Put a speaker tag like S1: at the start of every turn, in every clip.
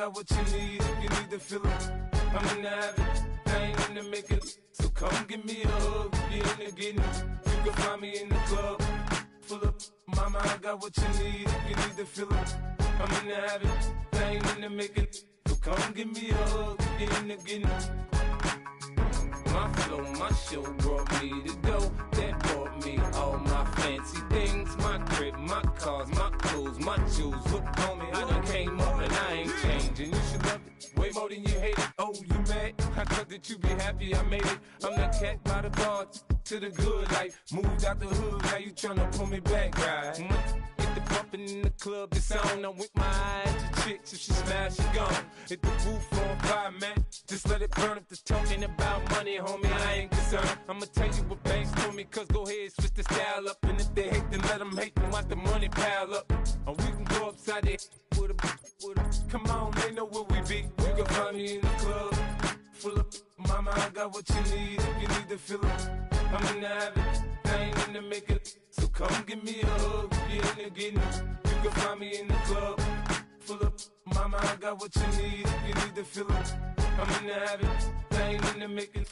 S1: got what you need if you need to feel it. I'm in the habit, I ain't in the making. So come give me a hug, you in the getting it. You can find me in the club, full of mama, I got what you need if you need to feel it. I'm in the habit, I ain't in the making. So come give me a hug, you in the getting it. My flow, my show brought me to go. That brought me all my fancy things. My crib, my cars, my clothes, my shoes. Look, homie, I done came up and I ain't changing. You should love it way more than you hate it. Oh, you mad? I thought that you be happy I made it. I'm that cat by the bar to the good life. Moved out the hood, now you tryna pull me back, right? Get the bumpin' in the club, it's on. I'm with my eyes to chicks, if she smash, she gone. Hit the roof on fire, man. Just let it burn if they're talking about money, homie, I ain't concerned. I'ma tell you what banks told me, cause go ahead, switch the style up. And if they hate, then let them hate, then watch the money pile up. Or we can go upside there with a, come on, they know where we be. You can find me in the club, full of, mama, I got what you need if you need to feel it. I'm in the habit, I ain't in the making. So come give me a hug, you in the getting it. You can find me in the club, full of, mama, I got what you need if you need to feel it. I'm in the habit, I ain't in the making.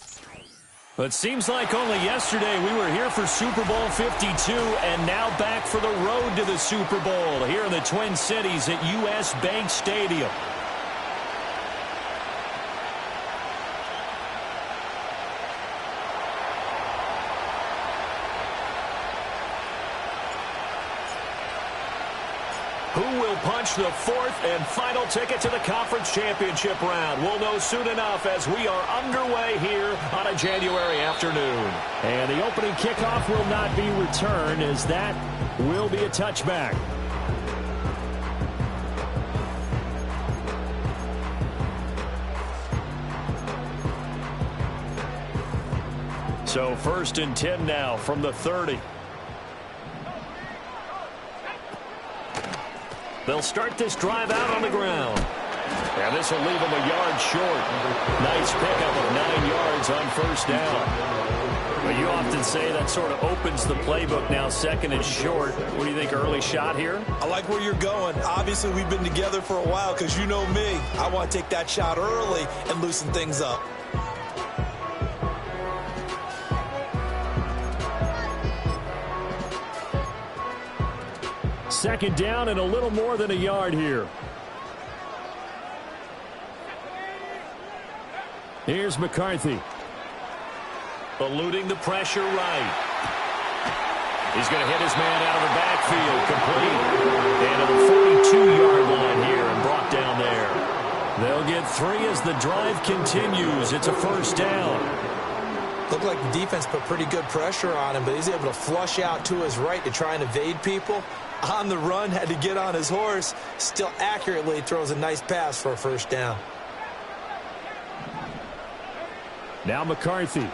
S2: But it seems like only yesterday we were here for Super Bowl 52, and now back for the road to the Super Bowl here in the Twin Cities at U.S. Bank Stadium. Who will punch the fourth and final ticket to the conference championship round? We'll know soon enough as we are underway here on a January afternoon. And the opening kickoff will not be returned, as that will be a touchback. So 1st and 10 now from the 30. They'll start this drive out on the ground. And this will leave them a yard short. Nice pickup of 9 yards on 1st down. But you often say that sort of opens the playbook now, 2nd and short. What do you think, early shot here?
S3: I like where you're going. Obviously, we've been together for a while because you know me. I want to take that shot early and loosen things up.
S2: 2nd down and a little more than a yard here. Here's McCarthy. Eluding the pressure right. He's going to hit his man out of the backfield. Complete. And to the 42-yard line here and brought down there. They'll get 3 as the drive continues. It's a 1st down.
S3: Looked like the defense put pretty good pressure on him, but he's able to flush out to his right to try and evade people. On the run, had to get on his horse. Still accurately throws a nice pass for a 1st down.
S2: Now McCarthy. And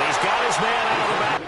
S2: he's got his man out of the back.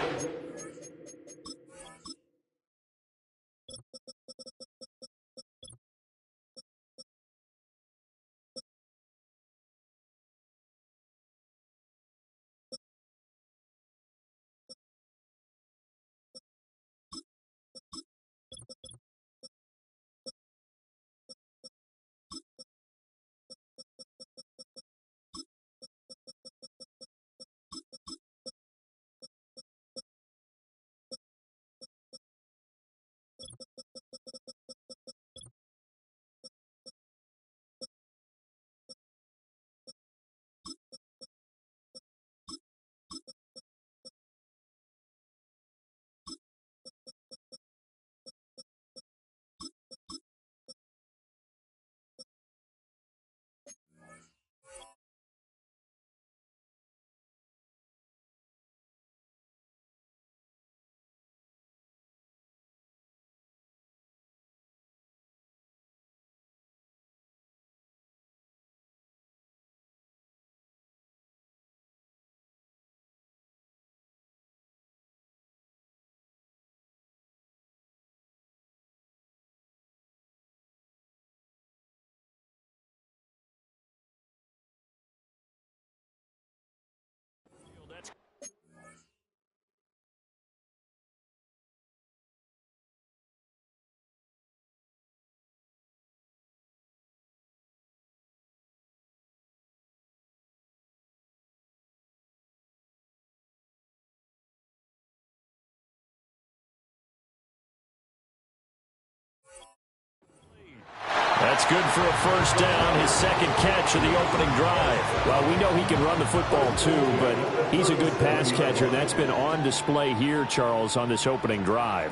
S2: good for a first down, his second catch of the opening drive. Well, we know he can run the football too, but he's a good pass catcher, and that's been on display here, Charles, on this opening drive.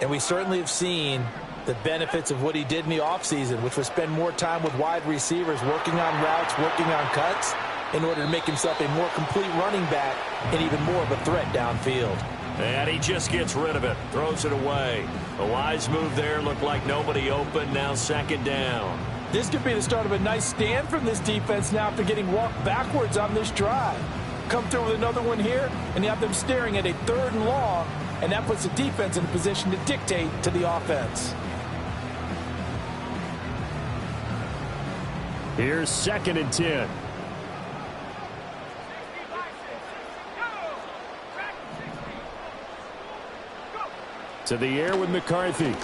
S3: And we certainly have seen the benefits of what he did in the offseason, which was spend more time with wide receivers, working on routes, working on cuts, in order to make himself a more complete running back and even more of a threat downfield.
S2: And he just gets rid of it, throws it away. A wise move there, looked like nobody open, now second down.
S3: This could be the start of a nice stand from this defense now after getting walked backwards on this drive. Come through with another one here, and you have them staring at a 3rd and long, and that puts the defense in a position to dictate to the offense.
S2: Here's 2nd and 10. To the air with McCarthy.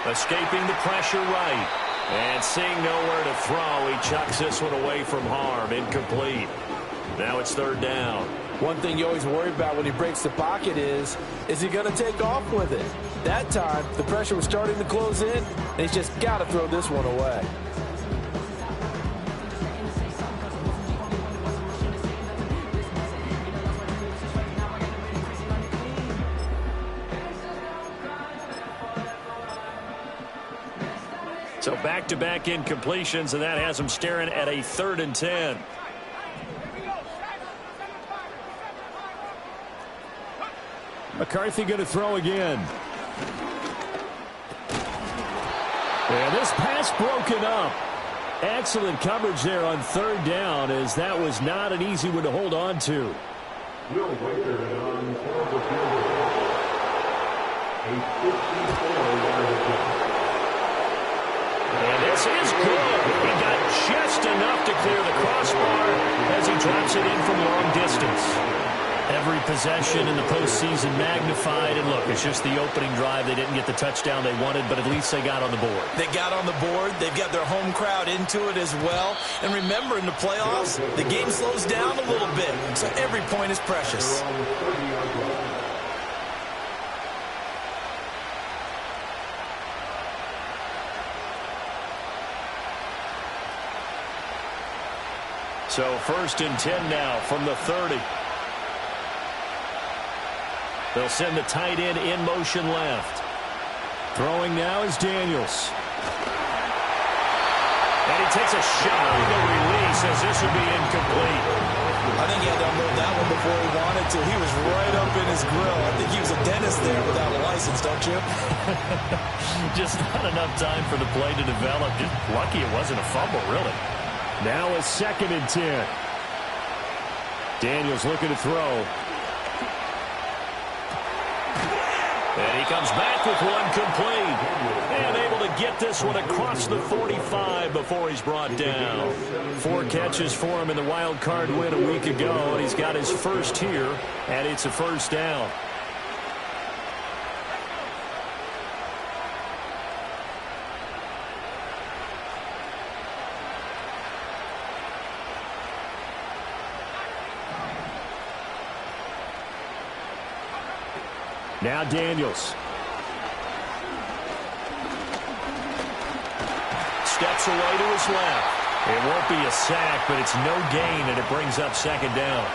S2: Escaping the pressure right. And seeing nowhere to throw, he chucks this one away from harm. Incomplete. Now it's 3rd down.
S3: One thing you always worry about when he breaks the pocket is he going to take off with it? That time, the pressure was starting to close in, and he's just got to throw this one away.
S2: So back-to-back incompletions, and that has him staring at a 3rd and 10. McCarthy going to throw again. And this pass broken up. Excellent coverage there on 3rd down, as that was not an easy one to hold on to. And this is good. He got just enough to clear the crossbar as he drops it in from long distance. Every possession in the postseason magnified. And look, it's just the opening drive. They didn't get the touchdown they wanted, but at least they got on the board.
S3: They got on the board. They've got their home crowd into it as well. And remember, in the playoffs, the game slows down a little bit. So every point is precious.
S2: So 1st and 10 now from the 30. They'll send the tight end in motion left. Throwing now is Daniels. And he takes a shot on the release as this would be incomplete.
S3: I think he had to unload that one before he wanted to. He was right up in his grill. I think he was a dentist there without a license, don't you?
S2: Just not enough time for the play to develop. Just lucky it wasn't a fumble, really. Now a 2nd and 10. Daniels looking to throw. And he comes back with one complete. And able to get this one across the 45 before he's brought down. 4 catches for him in the wild card win a week ago. And he's got his first here. And it's a first down. Now Daniels. Steps away to his left. It won't be a sack, but it's no gain, and it brings up 2nd down.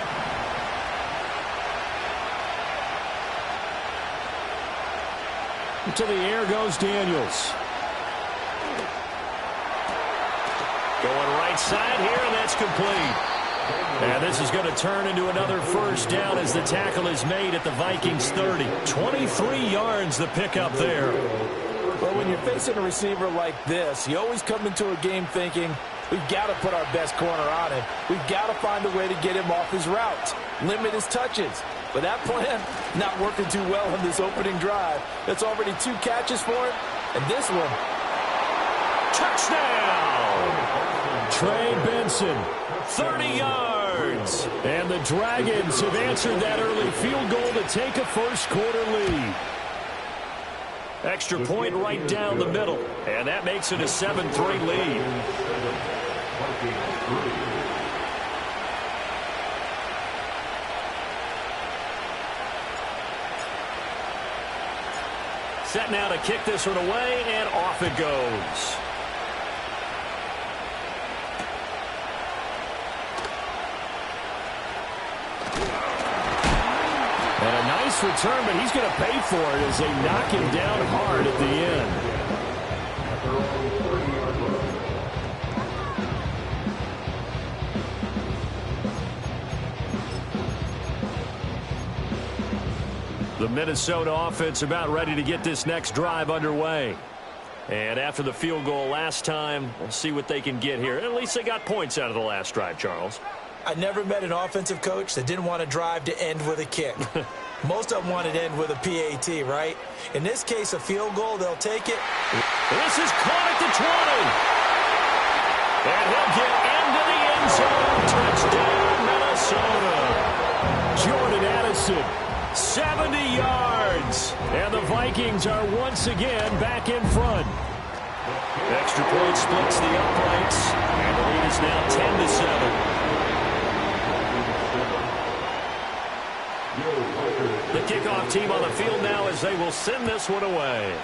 S2: To the air goes Daniels. Going right side here, and that's complete. And this is going to turn into another first down as the tackle is made at the Vikings 30. 23 yards the pickup there.
S3: Well, when you're facing a receiver like this, you always come into a game thinking, we've got to put our best corner on him. We've got to find a way to get him off his route, limit his touches. But that plan, not working too well on this opening drive. It's already 2 catches for him, and this one.
S2: Touchdown! Trey Benson. 30 yards. And the Dragons have answered that early field goal to take a first-quarter lead. Extra point right down the middle. And that makes it a 7-3 lead. Set now to kick this one away, and off it goes. And a nice return, but he's going to pay for it as they knock him down hard at the end. The Minnesota offense about ready to get this next drive underway. And after the field goal last time, we'll see what they can get here. At least they got points out of the last drive, Charles.
S3: I never met an offensive coach that didn't want to drive to end with a kick. Most of them wanted to end with a PAT, right? In this case, a field goal, they'll take it.
S2: This is caught at the 20. And he'll get into the end zone. Touchdown, Minnesota. Jordan Addison, 70 yards. And the Vikings are once again back in front. Extra point splits the uprights. And the lead is now 10-7. The kickoff team on the field now as they will send this one away.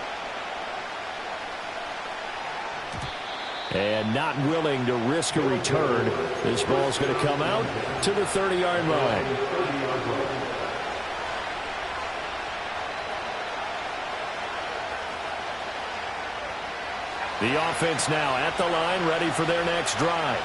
S2: And not willing to risk a return. This ball's going to come out to the 30-yard line. The offense now at the line, ready for their next drive.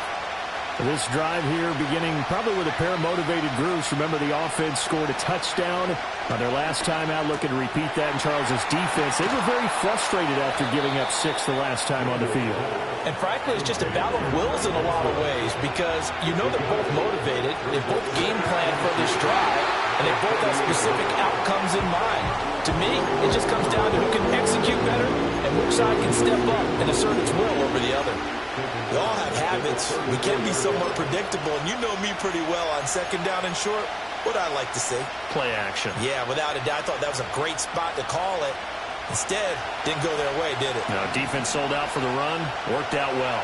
S2: This drive here beginning probably with a pair of motivated groups. Remember, the offense scored a touchdown on their last time out, looking to repeat that in Charles's defense. They were very frustrated after giving up 6 the last time on the field.
S3: And frankly, it's just a battle of wills in a lot of ways because you know they're both motivated. They both game plan for this drive, and they both have specific outcomes in mind. To me, it just comes down to who can execute better and which side can step up and assert its will over the other. We all have habits. We can be somewhat predictable, and you know me pretty well on second down and short. What I like to say?
S2: Play action.
S3: Yeah, without a doubt. I thought that was a great spot to call it. Instead, didn't go their way, did it?
S2: No, defense sold out for the run. Worked out well.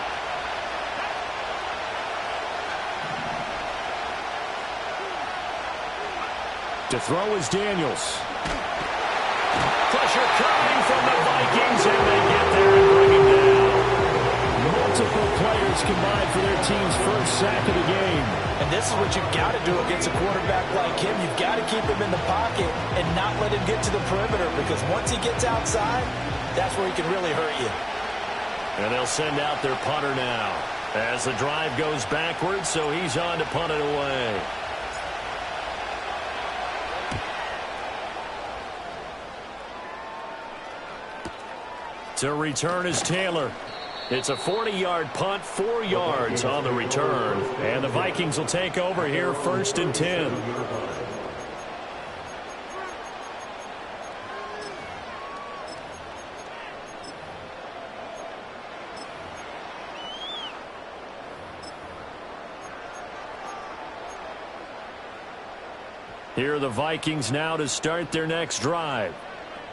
S2: To throw is Daniels. Pressure coming from the Vikings, and they get there and bring him down. Multiple players combined for their team's first sack of the game.
S3: And this is what you've got to do against a quarterback like him. You've got to keep him in the pocket and not let him get to the perimeter, because once he gets outside, that's where he can really hurt you.
S2: And they'll send out their punter now as the drive goes backwards, so he's on to punt it away. To return is Taylor. It's a 40-yard punt, 4 yards on the return. And the Vikings will take over here, 1st and 10. Here are the Vikings now to start their next drive.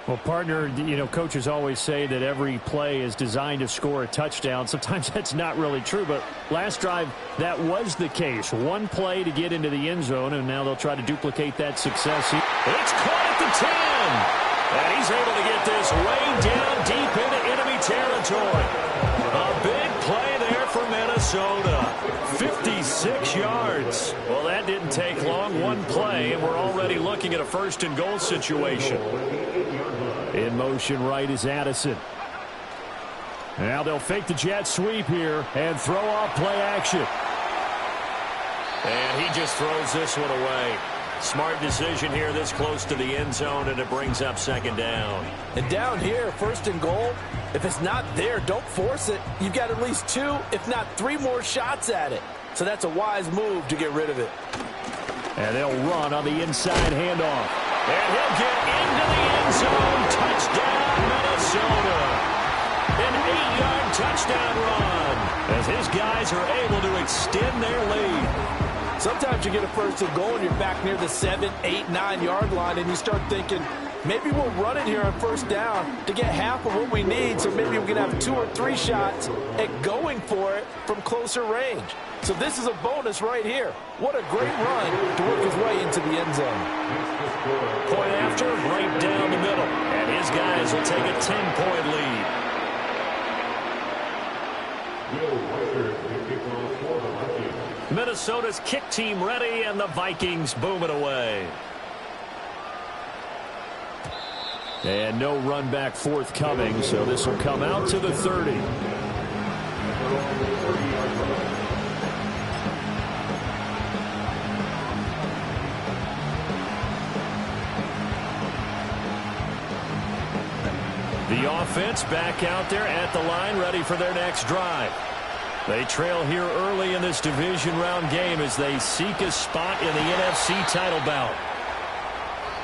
S4: Well, partner, you know, coaches always say that every play is designed to score a touchdown. Sometimes that's not really true, but last drive, that was the case. One play to get into the end zone, and now they'll try to duplicate that success.
S2: It's caught at the 10, and he's able to get this way down deep into enemy territory. A big play there for Minnesota. 56 yards. Well, that didn't take long. One play, and we're already looking at a 1st and goal situation.
S4: In motion right is Addison. Now they'll fake the jet sweep here and throw off play action.
S2: And he just throws this one away. Smart decision here this close to the end zone, and it brings up 2nd down.
S3: And down here, 1st and goal, if it's not there, don't force it. You've got at least 2, if not 3 more shots at it. So that's a wise move to get rid of it.
S4: And they'll run on the inside handoff.
S2: And he'll get into the end zone. Touchdown, Minnesota. An 8-yard touchdown run as his guys are able to extend their lead.
S3: Sometimes you get a 1st and goal and you're back near the 7, 8, 9-yard line, and you start thinking, maybe we'll run it here on 1st down to get half of what we need, so maybe we can have 2 or 3 shots at going for it from closer range. So this is a bonus right here. What a great run to work his way into the end zone.
S2: Point after, right down the middle. And his guys Steelers will take a 10-point lead. Minnesota's kick team ready, and the Vikings boom it away.
S4: And no run back forthcoming, so this will come out to the 30. The offense back out there at the line, ready for their next drive. They trail here early in this division round game as they seek a spot in the NFC title bout.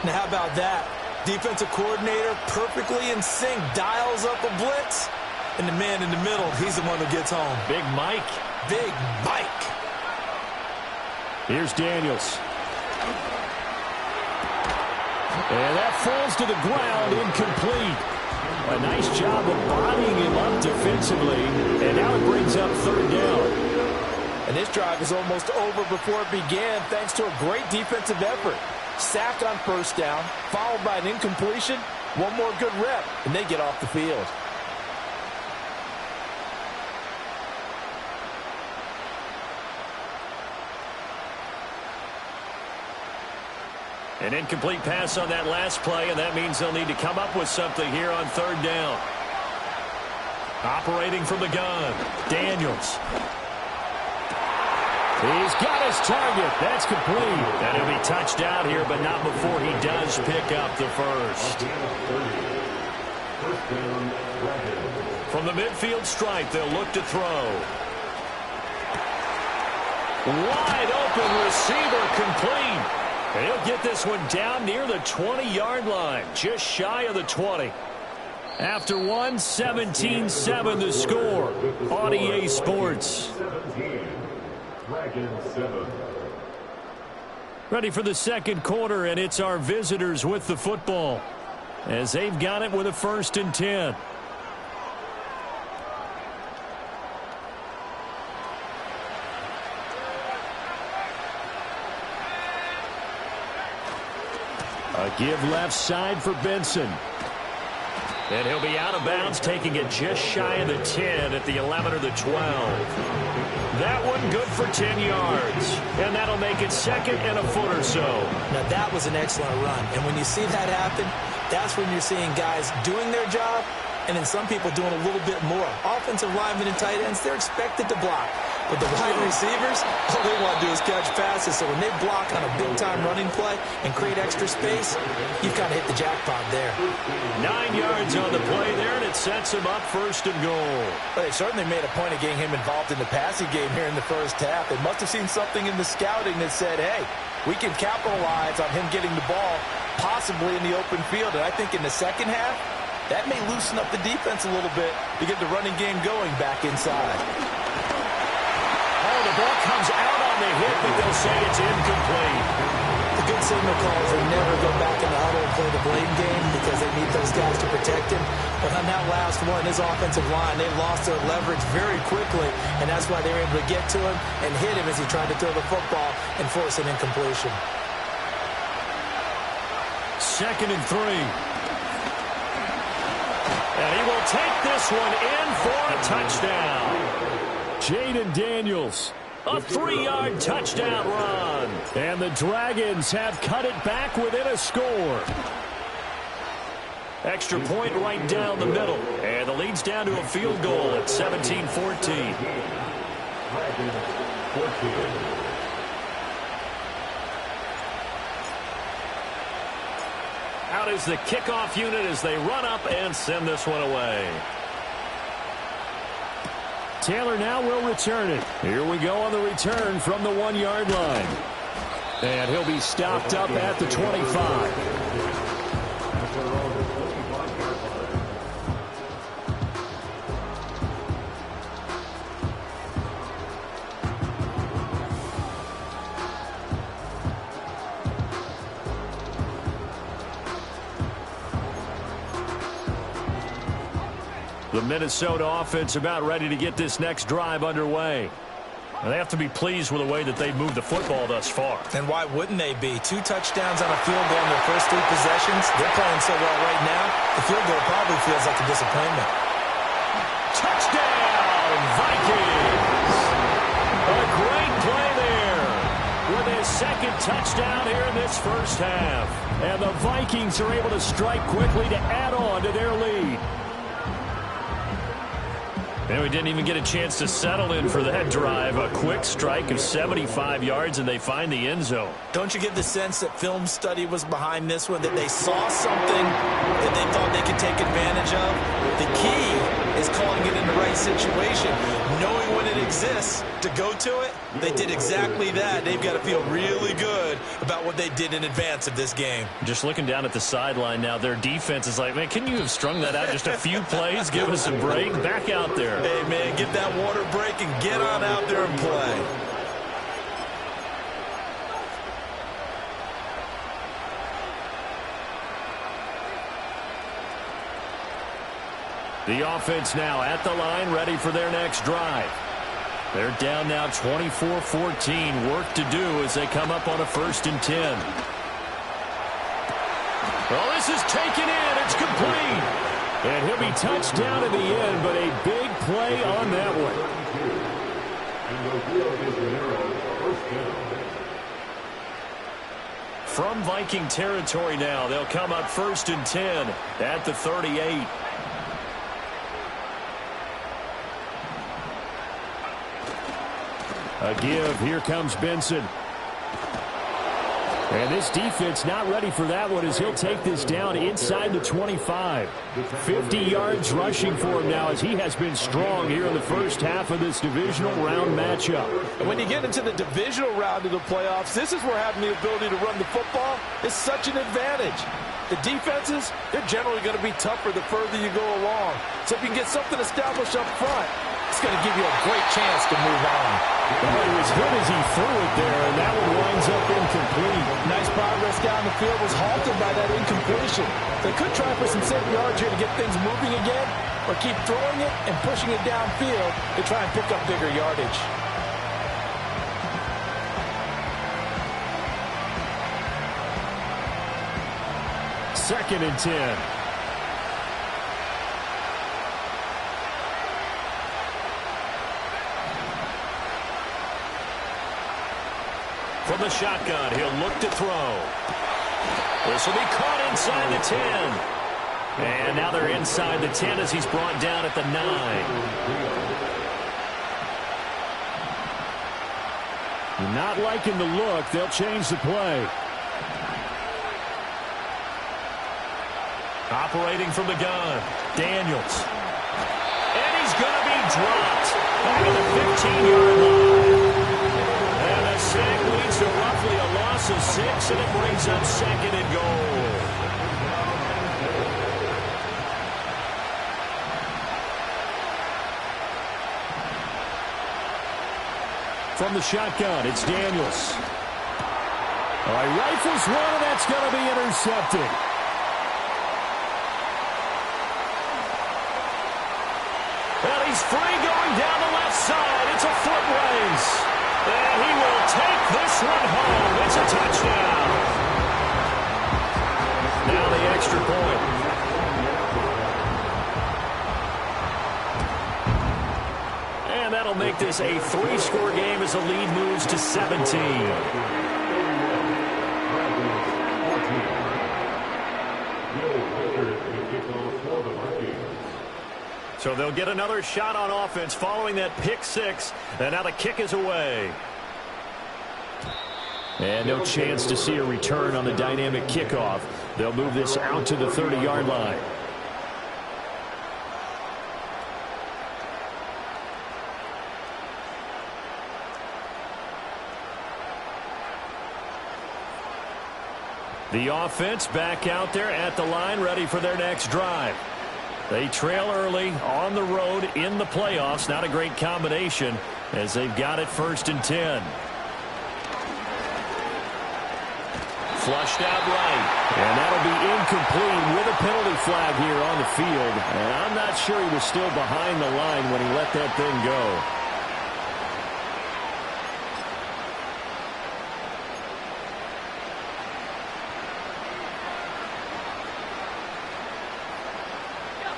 S3: Now how about that? Defensive coordinator perfectly in sync, dials up a blitz, and the man in the middle, he's the one who gets home.
S2: Big Mike.
S3: Big Mike.
S4: Here's Daniels. And that falls to the ground, incomplete. A nice job of bodying him up defensively, and now it brings up third down.
S3: And this drive is almost over before it began thanks to a great defensive effort. Sack on first down, followed by an incompletion, one more good rep, and they get off the field.
S2: An incomplete pass on that last play, and that means they'll need to come up with something here on third down. Operating from the gun, Daniels.
S4: He's got his target. That's complete.
S2: And he'll be touched out here, but not before he does pick up the first. From the midfield stripe, they'll look to throw. Wide open receiver, complete. And he'll get this one down near the 20-yard line, just shy of the 20. After one, 17-7 the score on EA Sports. Ready for the second quarter, and it's our visitors with the football as they've got it with a 1st and 10.
S4: A give left side for Benson.
S2: And he'll be out of bounds, taking it just shy of the 10 at the 11 or the 12. That one good for 10 yards. And that'll make it second and a foot or so.
S3: Now that was an excellent run. And when you see that happen, that's when you're seeing guys doing their job and then some people doing a little bit more. Offensive linemen and tight ends, they're expected to block. But the wide receivers, all they want to do is catch passes. So when they block on a big-time running play and create extra space, you've kind of hit the jackpot there.
S2: 9 yards on the play there, and it sets him up 1st and goal.
S3: Well, they certainly made a point of getting him involved in the passing game here in the first half. They must have seen something in the scouting that said, hey, we can capitalize on him getting the ball possibly in the open field. And I think in the second half, that may loosen up the defense a little bit to get the running game going back inside.
S2: Oh, the ball comes out on the hit, but they'll say it's incomplete.
S3: The good signal calls will never go back in the huddle and play the blame game because they need those guys to protect him. But on that last one, his offensive line, they lost their leverage very quickly, and that's why they were able to get to him and hit him as he tried to throw the football and force an incompletion.
S2: 2nd and 3. And he will take this one in for a touchdown.
S4: Jaden Daniels.
S2: A 3-yard touchdown run.
S4: And the Dragons have cut it back within a score.
S2: Extra point right down the middle. And the lead's down to a field goal at 17-14. Out is the kickoff unit as they run up and send this one away.
S4: Taylor now will return it. Here we go on the return from the 1-yard line. And he'll be stopped up at the 25. The Minnesota offense about ready to get this next drive underway. They have to be pleased with the way that they've moved the football thus far.
S3: And why wouldn't they be? 2 touchdowns on a field goal in their first 3 possessions. They're playing so well right now, the field goal probably feels like a disappointment.
S4: Touchdown, Vikings! A great play there with his second touchdown here in this first half. And the Vikings are able to strike quickly to add on to their lead. And we didn't even get a chance to settle in for that drive. A quick strike of 75 yards, and they find the end zone.
S3: Don't you get the sense that film study was behind this one, that they saw something that they thought they could take advantage of? The key is calling it in the right situation, knowing when it exists to go to it. They did exactly that. They've got to feel really good about what they did in advance of this game.
S4: Just looking down at the sideline now, their defense is like, man, can you have strung that out just a few plays? Give us a break. Back out there.
S3: Hey, man, get that water break and get on out there and play.
S4: The offense now at the line, ready for their next drive. They're down now 24-14. Work to do as they come up on a 1st and 10. Well, this is taken in. It's complete. And he'll be touched down in the end, but a big play on that one. From Viking territory now, they'll come up 1st and 10 at the 38. A give. Here comes Benson. And this defense not ready for that one as he'll take this down inside the 25. 50 yards rushing for him now as he has been strong here in the first half of this divisional round matchup.
S3: And when you get into the divisional round of the playoffs, this is where having the ability to run the football is such an advantage. The defenses, they're generally going to be tougher the further you go along. So if you can get something established up front, it's going to give you a great chance to move on.
S4: Well, it was good as he threw it there, and that one winds up incomplete.
S3: Nice progress down the field was halted by that incompletion. They could try for some 7 yards here to get things moving again, or keep throwing it and pushing it downfield to try and pick up bigger yardage.
S4: Second and 10. From the shotgun, he'll look to throw. This will be caught inside the 10. And now they're inside the 10 as he's brought down at the 9. Not liking the look. They'll change the play. Operating from the gun, Daniels. And he's going to be dropped back at the 15-yard line. And a sack leads to roughly a loss of 6, and it brings up 2nd and goal. From the shotgun, it's Daniels. All right, rifles one, and that's going to be intercepted. Well, he's free going down the left side. It's a foot race. And he will take this one home. It's a touchdown. Now the extra point. And that'll make this a 3-score game as the lead moves to 17. So they'll get another shot on offense following that pick 6. And now the kick is away. And no chance to see a return on the dynamic kickoff. They'll move this out to the 30-yard line. The offense back out there at the line, ready for their next drive. They trail early on the road in the playoffs. Not a great combination as they've got it 1st and 10. Flushed out right. And that'll be incomplete with a penalty flag here on the field. And I'm not sure he was still behind the line when he let that thing go.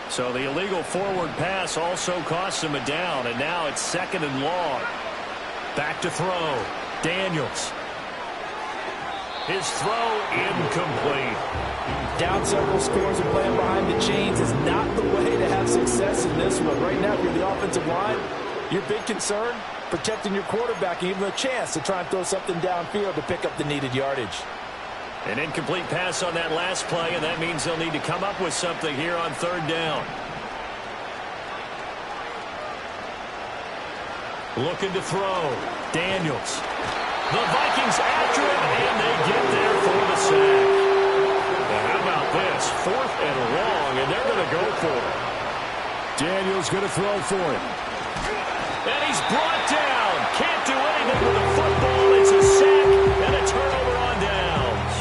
S2: So the illegal forward pass also costs him a down, and now it's 2nd and long. Back to throw. Daniels. His throw incomplete.
S3: Down several scores and playing behind the chains is not the way to have success in this one. Right now, if you're the offensive line, your big concern, protecting your quarterback and even a chance to try and throw something downfield to pick up the needed yardage.
S2: An incomplete pass on that last play, and that means they'll need to come up with something here on 3rd down. Looking to throw. Daniels. The Vikings after him, and they get there for the sack. Now, how about this? 4th and long, and they're going to go for it.
S4: Daniels going to throw for it.
S2: And he's brought down. Can't do anything with the football. It's a sack and a turnover on downs.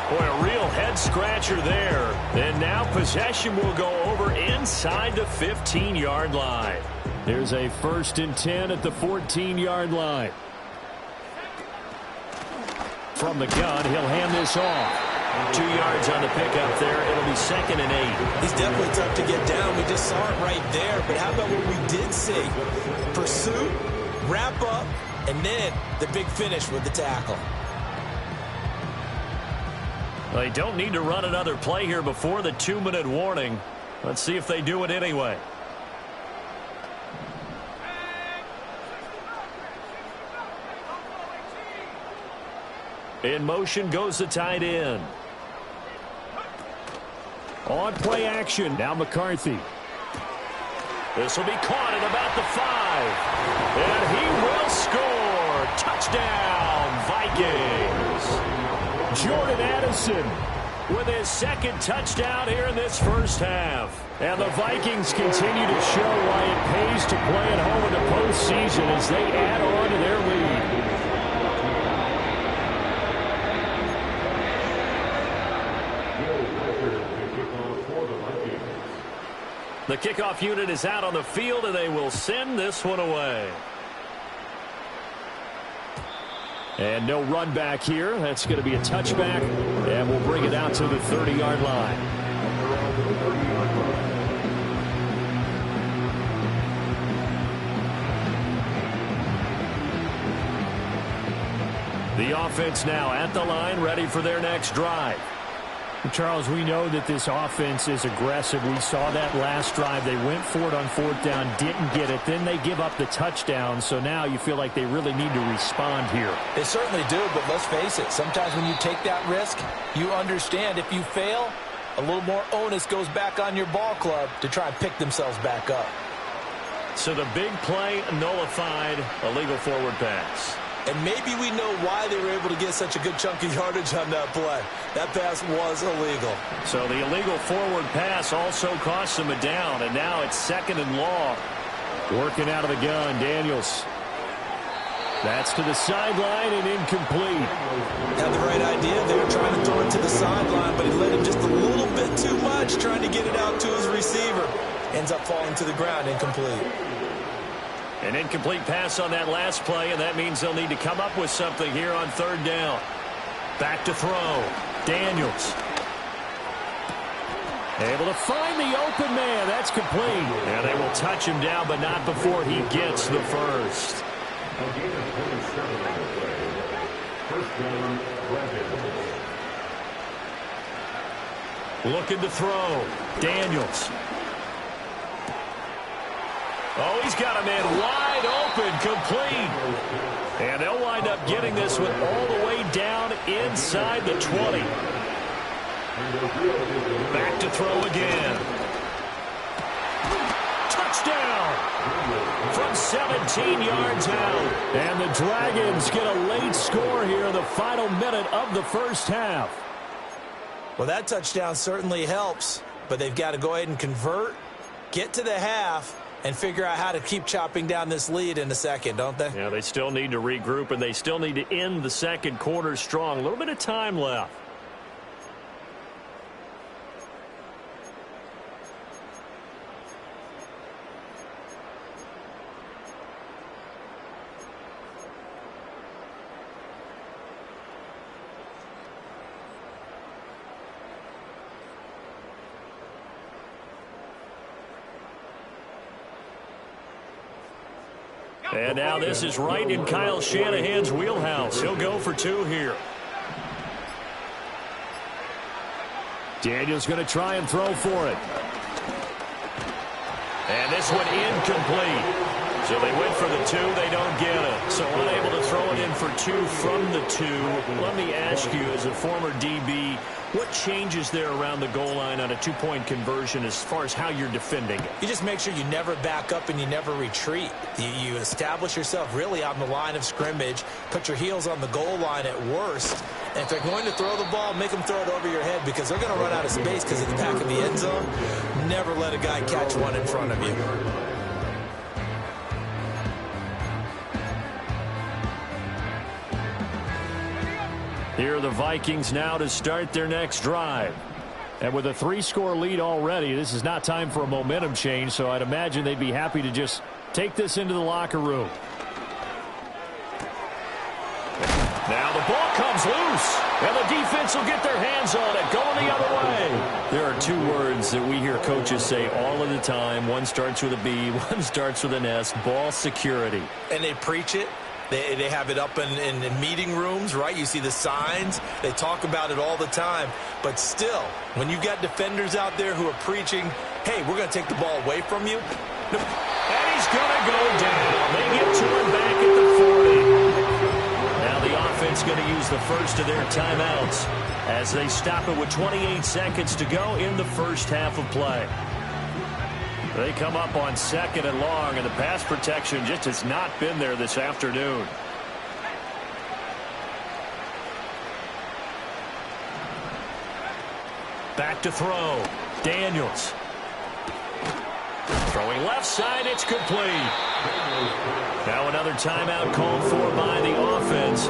S2: Boy, a real head-scratcher there. And now possession will go over inside the 15-yard line.
S4: There's a 1st and 10 at the 14-yard line. From the gun, he'll hand this off.
S2: 2 yards on the pickup there. It'll be 2nd and 8.
S3: He's definitely tough to get down. We just saw it right there. But how about what we did see? Pursuit, wrap up, and then the big finish with the tackle.
S2: They don't need to run another play here before the 2-minute warning. Let's see if they do it anyway. In motion goes the tight end.
S4: On play action. Now McCarthy.
S2: This will be caught at about the 5. And he will score. Touchdown, Vikings.
S4: Jordan Addison
S2: with his 2nd touchdown here in this first half.
S4: And the Vikings continue to show why it pays to play at home in the postseason as they add on to their lead.
S2: The kickoff unit is out on the field, and they will send this one away.
S4: And no run back here. That's going to be a touchback, and we'll bring it out to the 30-yard line. The offense now at the line, ready for their next drive. Charles, we know that this offense is aggressive. We saw that last drive. They went for it on 4th down, didn't get it. Then they give up the touchdown. So now you feel like they really need to respond here.
S3: They certainly do, but let's face it. Sometimes when you take that risk, you understand if you fail, a little more onus goes back on your ball club to try and pick themselves back up.
S2: So the big play nullified, illegal forward pass.
S3: And maybe we know why they were able to get such a good chunk of yardage on that play. That pass was illegal.
S2: So the illegal forward pass also costs them a down, and now it's 2nd and long.
S4: Working out of the gun, Daniels. That's to the sideline and incomplete.
S3: Had the right idea there, trying to throw it to the sideline, but he let him just a little bit too much, trying to get it out to his receiver. Ends up falling to the ground, incomplete.
S2: An incomplete pass on that last play, and that means they'll need to come up with something here on 3rd down. Back to throw. Daniels. Able to find the open man. That's complete. And they will touch him down, but not before he gets the first. Looking to throw. Daniels. Oh, he's got a man wide open, complete. And they'll wind up getting this one all the way down inside the 20. Back to throw again. Touchdown! From 17 yards out.
S4: And the Dragons get a late score here in the final minute of the first half.
S3: Well, that touchdown certainly helps, but they've got to go ahead and convert, get to the half, and figure out how to keep chopping down this lead in the second, don't they?
S2: Yeah, they still need to regroup, and they still need to end the second quarter strong. A little bit of time left. And now this is right in Kyle Shanahan's wheelhouse. He'll go for 2 here.
S4: Daniel's going to try and throw for it.
S2: And this one incomplete. So they went for the 2, they don't get it. So unable to throw it in for 2 from the 2. Let me ask you, as a former DB, what changes there around the goal line on a 2-point conversion as far as how you're defending it?
S3: You just make sure you never back up and you never retreat. You establish yourself really on the line of scrimmage, put your heels on the goal line at worst. And if they're going to throw the ball, make them throw it over your head because they're going to run out of space because of the back of the end zone. Never let a guy catch one in front of you.
S4: Here are the Vikings now to start their next drive. And with a 3-score lead already, this is not time for a momentum change, so I'd imagine they'd be happy to just take this into the locker room.
S2: Now the ball comes loose, and the defense will get their hands on it, going the other way.
S4: There are 2 words that we hear coaches say all of the time. One starts with a B, one starts with an S, ball security.
S3: And they preach it. They have it up in meeting rooms, right? You see the signs. They talk about it all the time. But still, when you've got defenders out there who are preaching, hey, we're going to take the ball away from you.
S2: And he's going to go down. They get to him back at the 40. Now the offense going to use the first of their timeouts as they stop it with 28 seconds to go in the first half of play. They come up on 2nd and long, and the pass protection just has not been there this afternoon. Back to throw. Daniels. Throwing left side, it's complete. Now another timeout called for by the offense.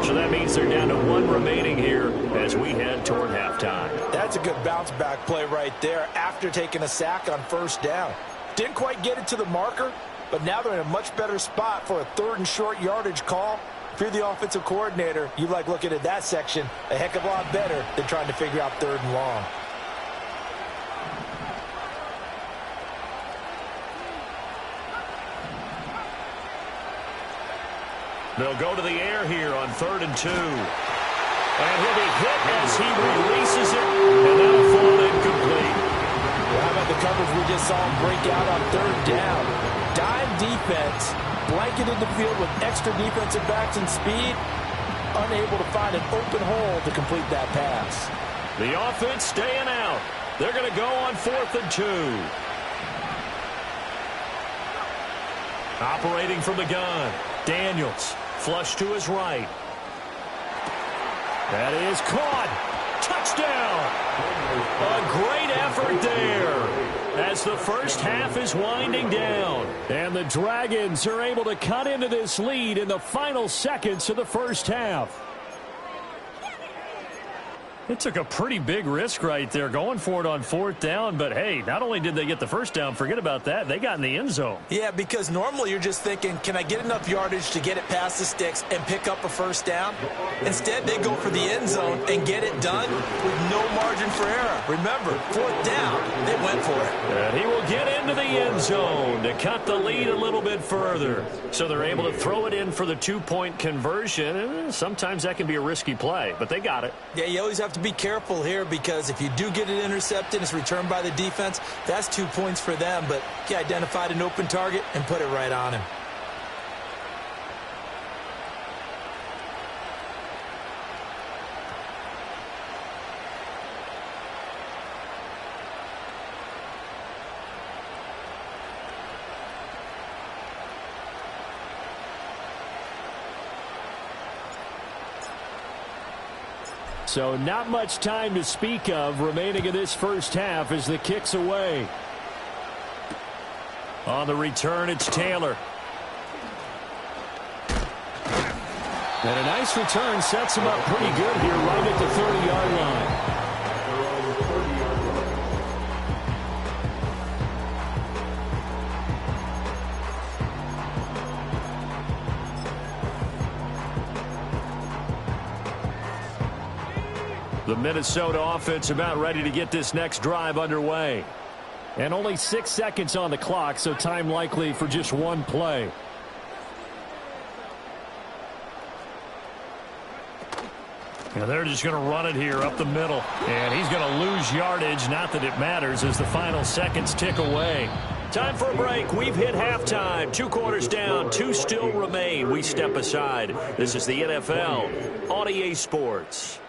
S2: So that means they're down to 1 remaining here as we head toward halftime.
S3: That's a good bounce-back play right there after taking a sack on 1st down. Didn't quite get it to the marker, but now they're in a much better spot for a 3rd and short yardage call. If you're the offensive coordinator, you like looking at that section a heck of a lot better than trying to figure out 3rd and long.
S2: They'll go to the air here on 3rd and 2. And he'll be hit as he releases it, and that'll fall incomplete.
S3: Well, how about the coverage we just saw him break out on 3rd down? Dime defense, blanketed the field with extra defensive backs and speed, unable to find an open hole to complete that pass.
S2: The offense staying out. They're going to go on 4th and 2. Operating from the gun, Daniels. Flush to his right. That is caught. Touchdown. A great effort there as the first half is winding down.
S4: And the Dragons are able to cut into this lead in the final seconds of the first half. It took a pretty big risk right there going for it on 4th down. But, hey, not only did they get the first down, forget about that, they got in the end zone.
S3: Yeah, because normally you're just thinking, can I get enough yardage to get it past the sticks and pick up a 1st down? Instead, they go for the end zone and get it done with no margin for error. Remember, 4th down, they went for it.
S2: And he will get into the end zone to cut the lead a little bit further. So they're able to throw it in for the 2-point conversion. And sometimes that can be a risky play, but they got it.
S3: Yeah, you always have to be careful here because if you do get it intercepted, it's returned by the defense. That's 2 points for them, but he identified an open target and put it right on him.
S4: So not much time to speak of remaining in this first half as the kick's away.
S2: On the return, it's Taylor.
S4: And a nice return sets him up pretty good here right at the 30-yard line.
S2: The Minnesota offense about ready to get this next drive underway.
S4: And only 6 seconds on the clock, so time likely for just one play. Yeah, they're just going to run it here up the middle. And he's going to lose yardage. Not that it matters as the final seconds tick away. Time for a break. We've hit halftime. 2 quarters down. 2 still remain. We step aside. This is the NFL on EA Sports.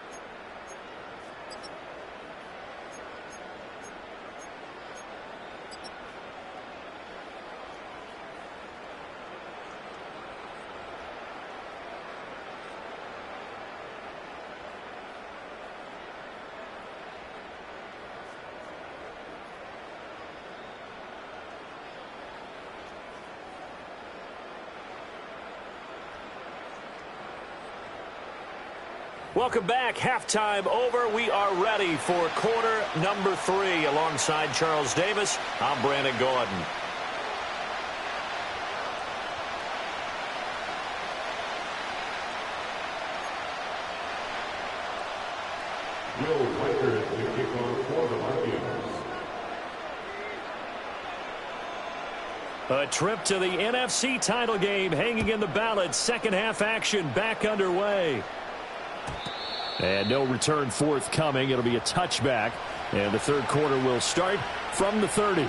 S4: Welcome back. Halftime over. We are ready for quarter number 3. Alongside Charles Davis, I'm Brandon Gordon.
S5: Will Viker to kick off for the Vikings.
S4: A trip to the NFC title game hanging in the balance. Second half action back underway. And no return forthcoming. It'll be a touchback. And the third quarter will start from the 30.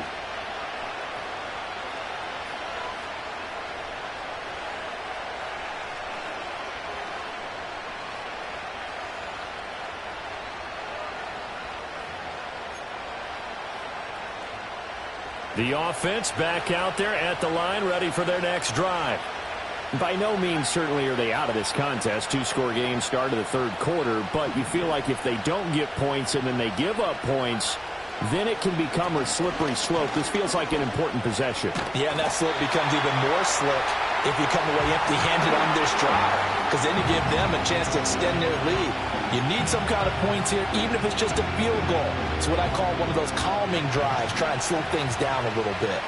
S4: The offense back out there at the line, ready for their next drive. By no means certainly are they out of this contest. 2-score game start of the third quarter, but you feel like if they don't get points and then they give up points, then it can become a slippery slope. This feels like an important possession.
S3: Yeah, and that slope becomes even more slick if you come away empty-handed on this drive, because then you give them a chance to extend their lead. You need some kind of points here, even if it's just a field goal. It's what I call one of those calming drives. Try and slow things down a little bit.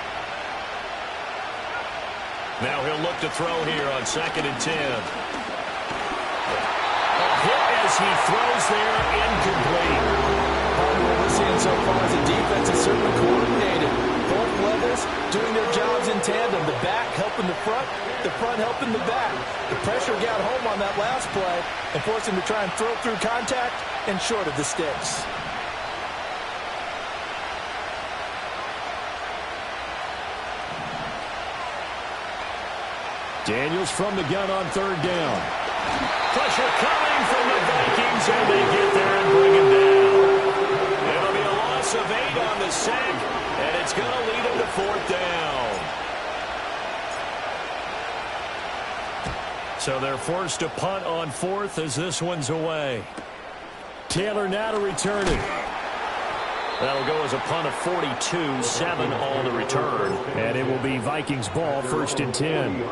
S4: Now he'll look to throw here on 2nd and 10. A hit as he throws there, incomplete.
S3: What we're seeing so far is the defense is certainly coordinated. Both levels doing their jobs in tandem. The back helping the front helping the back. The pressure got home on that last play and forced him to try and throw through contact and short of the sticks.
S4: Daniels from the gun on 3rd down. Pressure coming from the Vikings, and they get there and bring him down. It'll be a loss of 8 on the sack, and it's going to lead him to 4th down. So they're forced to punt on 4th as this one's away. Taylor now to return it. That'll go as a punt of 42, 7 on the return. And it will be Vikings ball, 1st and 10.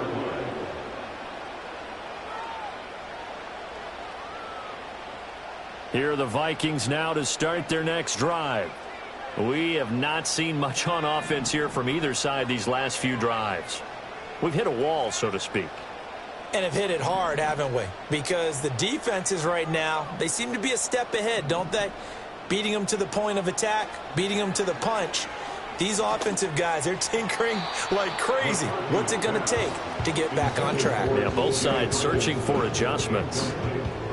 S4: Here are the Vikings now to start their next drive. We have not seen much on offense here from either side these last few drives. We've hit a wall, so to speak.
S3: And have hit it hard, haven't we? Because the defenses right now, they seem to be a step ahead, don't they? Beating them to the point of attack, beating them to the punch. These offensive guys, they're tinkering like crazy. What's it going to take to get back on track?
S4: Yeah, both sides searching for adjustments.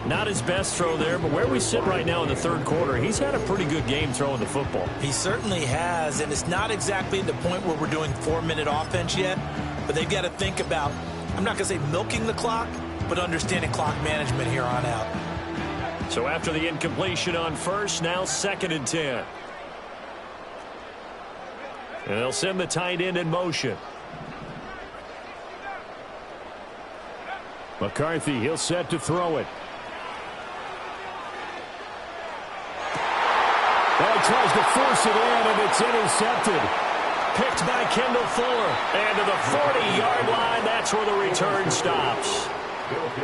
S4: Not his best throw there, but where we sit right now in the third quarter, he's had a pretty good game throwing the football.
S3: He certainly has, and it's not exactly at the point where we're doing 4-minute offense yet, but they've got to think about, I'm not going to say milking the clock, but understanding clock management here on out.
S4: So after the incompletion on 1st, now 2nd and 10. And they'll send the tight end in motion. McCarthy, he'll set to throw it. Well, he tries to force it in, and it's intercepted. Picked by Kendall Fuller. And to the 40-yard line, that's where the return stops.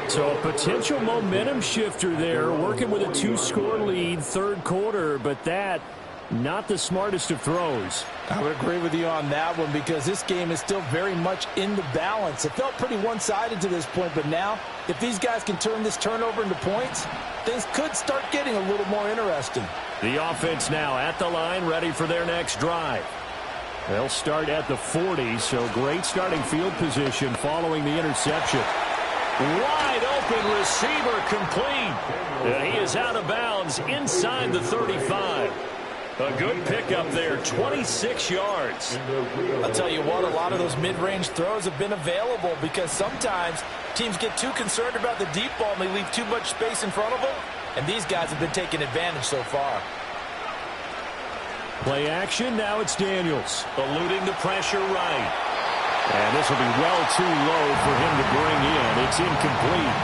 S4: So a potential momentum shifter there, working with a 2-score lead, third quarter, but that, not the smartest of throws.
S3: I would agree with you on that one because this game is still very much in the balance. It felt pretty one-sided to this point, but now, if these guys can turn this turnover into points, things could start getting a little more interesting.
S4: The offense now at the line, ready for their next drive. They'll start at the 40, so great starting field position following the interception. Wide
S2: open receiver complete. And he is out of bounds inside the 35. A good pickup there, 26 yards.
S3: I'll tell you what, a lot of those mid-range throws have been available because sometimes teams get too concerned about the deep ball and they leave too much space in front of them. And these guys have been taking advantage so far.
S4: Play action, now it's Daniels.
S2: Eluding the pressure right.
S4: And this will be well too low for him to bring in. It's incomplete.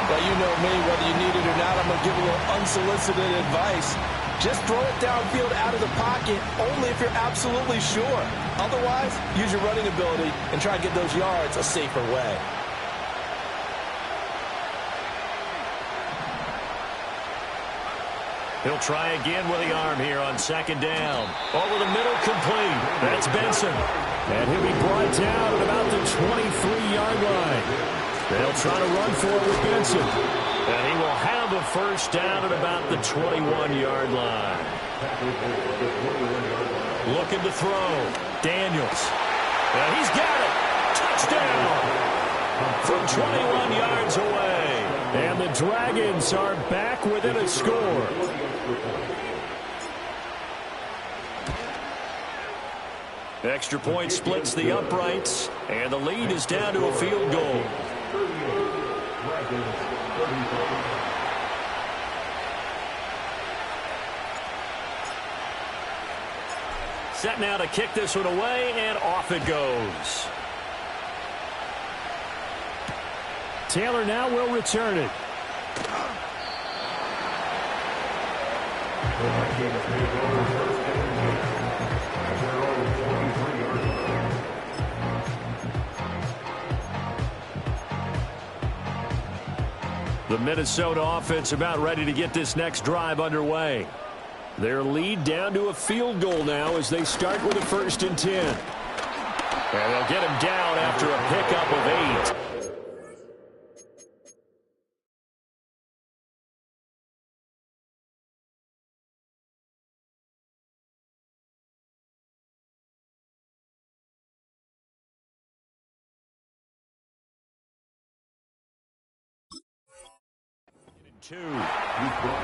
S3: Well, you know me, whether you need it or not, I'm going to give a little unsolicited advice. Just throw it downfield out of the pocket only if you're absolutely sure. Otherwise, use your running ability and try and get those yards a safer way.
S2: He'll try again with the arm here on second down. Over the middle, complete. That's Benson.
S4: And he'll be brought down at about the 23-yard line. They'll try to run for it with Benson.
S2: And he will have a first down at about the 21-yard line. Looking to throw. Daniels. And he's got it. Touchdown. From 21 yards away.
S4: And the Dragons are back within a score.
S2: Extra point splits the uprights. And the lead is down to a field goal. Set now to kick this one away, and off it goes.
S4: Taylor now will return it. The Minnesota offense about ready to get this next drive underway. Their lead down to a field goal now as they start with a 1st and 10. And they'll get him down after a pickup of 8.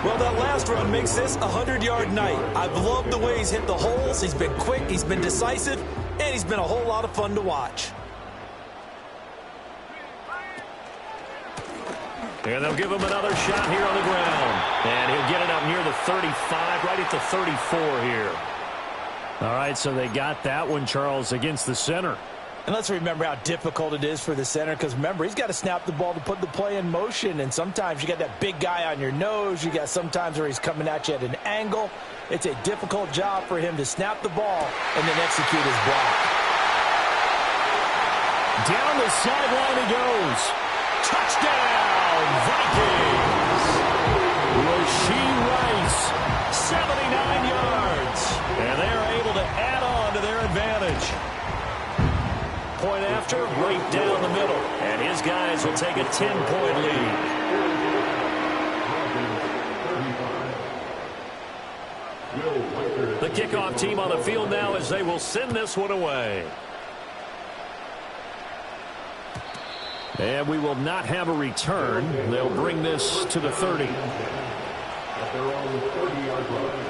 S3: Well, that last run makes this a 100-yard night. I've loved the way he's hit the holes. He's been quick, he's been decisive, and he's been a whole lot of fun to watch.
S2: And they'll give him another shot here on the ground. And he'll get it up near the 35, right at the 34 here.
S4: All right, so they got that one, Charles, against the center.
S3: And let's remember how difficult it is for the center, because remember, he's got to snap the ball to put the play in motion, and sometimes you got that big guy on your nose. You got sometimes where he's coming at you at an angle. It's a difficult job for him to snap the ball and then execute his block.
S4: Down the sideline he goes. Touchdown, Vikings! Rashee Rice, 79 yards.
S2: And they're able to add on to their advantage. Point after, right down the middle. And his guys will take a 10-point lead. The kickoff team on the field now as they will send this one away.
S4: And we will not have a return. They'll bring this to the 30.
S5: At their own 30-yard line.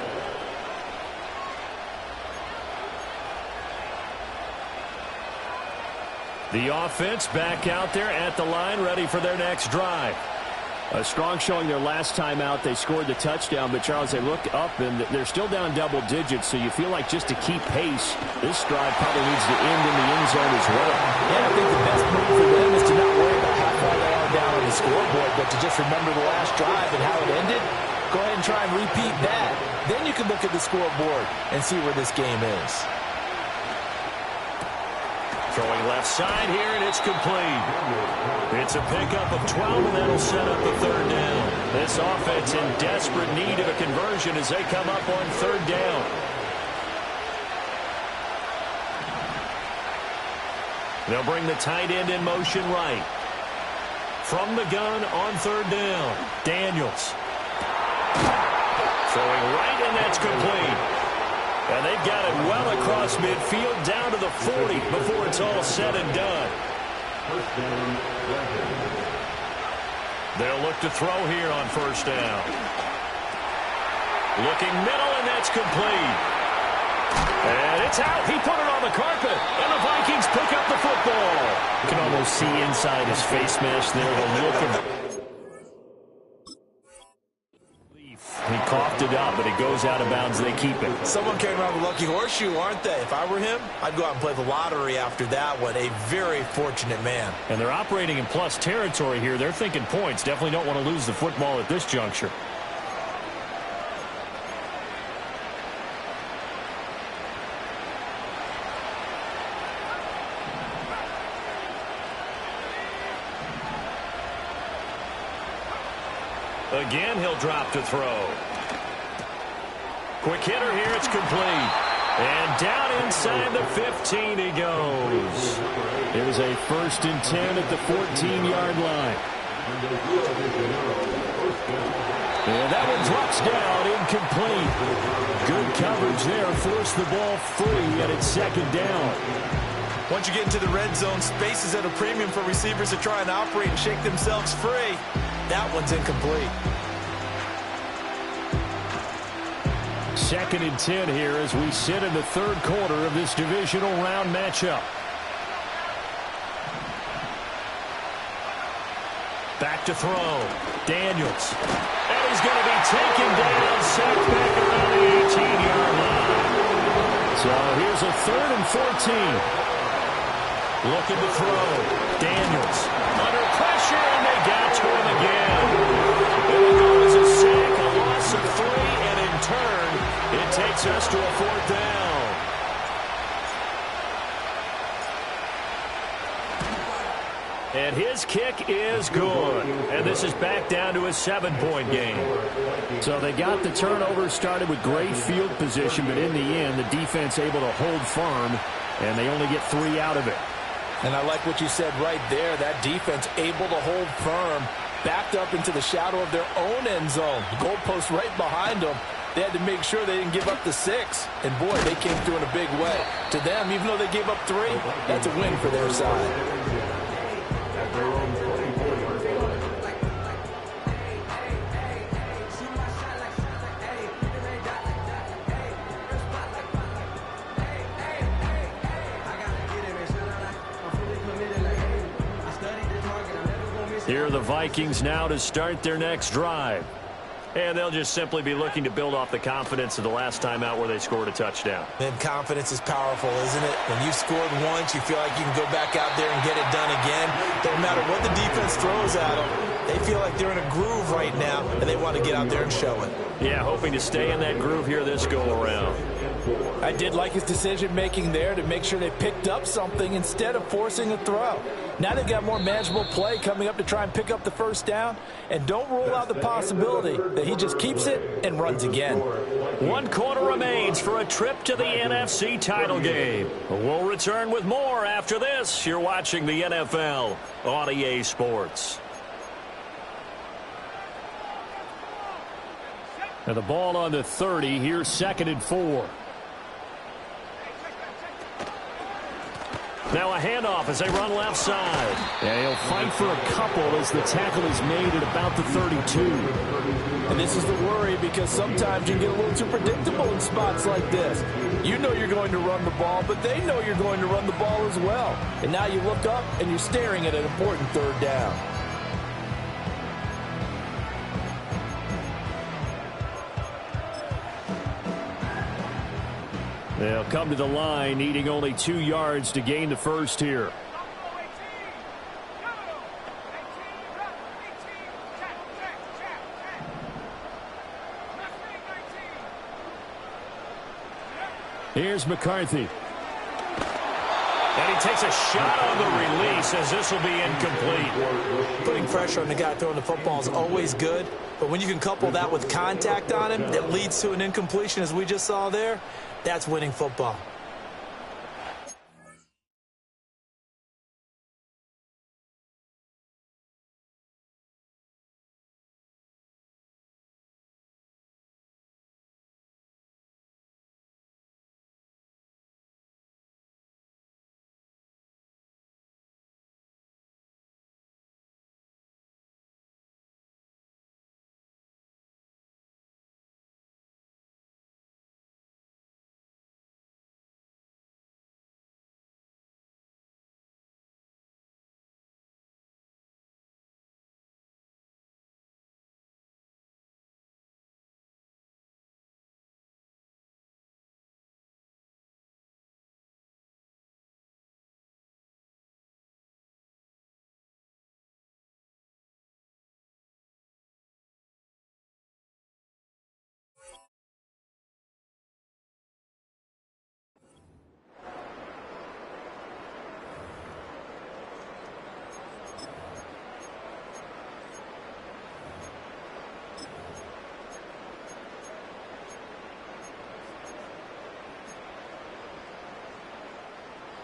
S4: The offense back out there at the line, ready for their next drive. A strong showing their last time out. They scored the touchdown, but, Charles, they look up, and they're still down double digits, so you feel like just to keep pace, this drive probably needs to end in the end zone as well.
S3: Yeah, I think the best move for them is to not worry about how far they are down on the scoreboard, but to just remember the last drive and how it ended. Go ahead and try and repeat that. Then you can look at the scoreboard and see where this game is.
S2: Throwing left side here, and it's complete. It's a pickup of 12, and that'll set up the third down. This offense in desperate need of a conversion as they come up on third down. They'll bring the tight end in motion right. From the gun on third down, Daniels. Throwing right, and that's complete. And they've got it well across midfield down to the 40 before it's all said and done. They'll look to throw here on first down. Looking middle, and that's complete. And it's out. He put it on the carpet, and the Vikings pick up the football.
S4: You can almost see inside his face mask there, the look of he coughed it up, but it goes out of bounds. They keep it.
S3: Someone carrying around the lucky horseshoe, aren't they? If I were him, I'd go out and play the lottery after that one. A very fortunate man.
S4: And they're operating in plus territory here. They're thinking points. Definitely don't want to lose the football at this juncture.
S2: Again, he'll drop to throw. Quick hitter here. It's complete. And down inside the 15 he goes.
S4: It was a 1st and 10 at the 14-yard line. And that one drops down, incomplete. Good coverage there. Forced the ball free, and it's 2nd down.
S3: Once you get into the red zone, space is at a premium for receivers to try and operate and shake themselves free. That one's incomplete.
S4: 2nd and 10 here as we sit in the 3rd quarter of this divisional round matchup.
S2: Back to throw. Daniels. And he's going to be taken down, sacked back around the 18-yard line.
S4: So here's a 3rd and 14.
S2: Looking to throw. Daniels under pressure, and they got to him again. It'll go as a sack, a loss of 3, and in turn, it takes us to a 4th down.
S4: And his kick is good. And this is back down to a 7-point game. So they got the turnover started with great field position, but in the end, the defense able to hold firm, and they only get 3 out of it.
S3: And I like what you said right there. That defense able to hold firm, backed up into the shadow of their own end zone. The goalpost right behind them. They had to make sure they didn't give up the 6. And, boy, they came through in a big way. To them, even though they gave up 3, that's a win for their side.
S4: Here are the Vikings now to start their next drive.
S2: And they'll just simply be looking to build off the confidence of the last time out where they scored a touchdown.
S3: And confidence is powerful, isn't it? When you scored once, you feel like you can go back out there and get it done again. Don't matter what the defense throws at them. They feel like they're in a groove right now, and they want to get out there and show it.
S2: Yeah, hoping to stay in that groove here this go-around.
S3: I did like his decision-making there to make sure they picked up something instead of forcing a throw. Now they've got more manageable play coming up to try and pick up the 1st down. And don't rule out the possibility that he just keeps it and runs again.
S2: 1 quarter remains for a trip to the NFC title game. We'll return with more after this. You're watching the NFL on EA Sports.
S4: Now the ball on the 30. Here's 2nd and 4.
S2: Now a handoff as they run left side.
S4: And he'll fight for a couple as the tackle is made at about the 32.
S3: And this is the worry because sometimes you get a little too predictable in spots like this. You know you're going to run the ball, but they know you're going to run the ball as well. And now you look up and you're staring at an important 3rd down.
S4: They'll come to the line, needing only 2 yards to gain the 1st here. Here's McCarthy.
S2: And he takes a shot on the release as this will be incomplete.
S3: Putting pressure on the guy throwing the football is always good, but when you can couple that with contact on him that leads to an incompletion as we just saw there, that's winning football.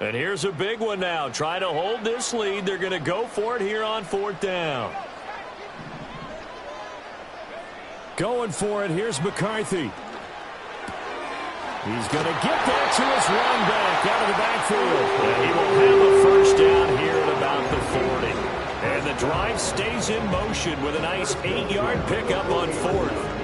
S2: And here's a big one now. Trying to hold this lead. They're going to go for it here on 4th down.
S4: Going for it. Here's McCarthy. He's going to get that to his run back out of the backfield.
S2: And he will have a first down here at about the 40. And the drive stays in motion with a nice 8-yard pickup on 4th.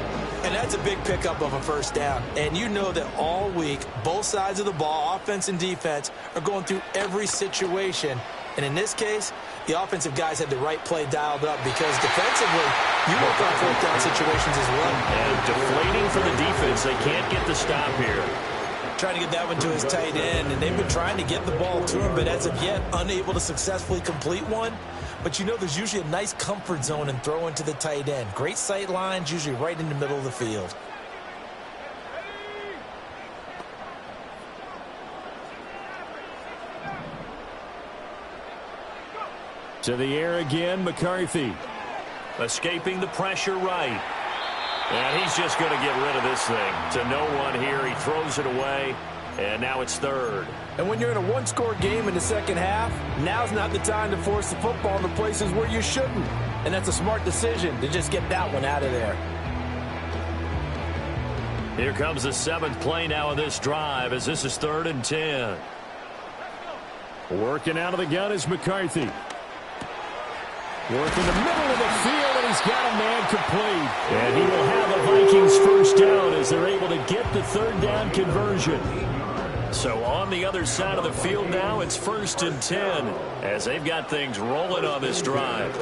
S3: And that's a big pickup of a first down. And you know that all week, both sides of the ball, offense and defense, are going through every situation. And in this case, the offensive guys had the right play dialed up because defensively, you work on 4th down situations as well.
S2: And deflating for the defense. They can't get the stop here.
S3: Trying to get that one to his tight end, and they've been trying to get the ball to him, but as of yet, unable to successfully complete one. But you know there's usually a nice comfort zone in throwing to the tight end. Great sight lines, usually right in the middle of the field.
S4: To the air again, McCarthy.
S2: Escaping the pressure right. And he's just going to get rid of this thing. To no one here. He throws it away. And now it's 3rd.
S3: And when you're in a one-score game in the second half, now's not the time to force the football in the places where you shouldn't. And that's a smart decision to just get that one out of there.
S2: Here comes the 7th play now of this drive as this is 3rd and 10.
S4: Working out of the gun is McCarthy. Working the middle of the field, and he's got a man complete.
S2: And he will have the Vikings first down as they're able to get the 3rd down conversion. So on the other side of the field now, it's 1st and 10 as they've got things rolling on this drive.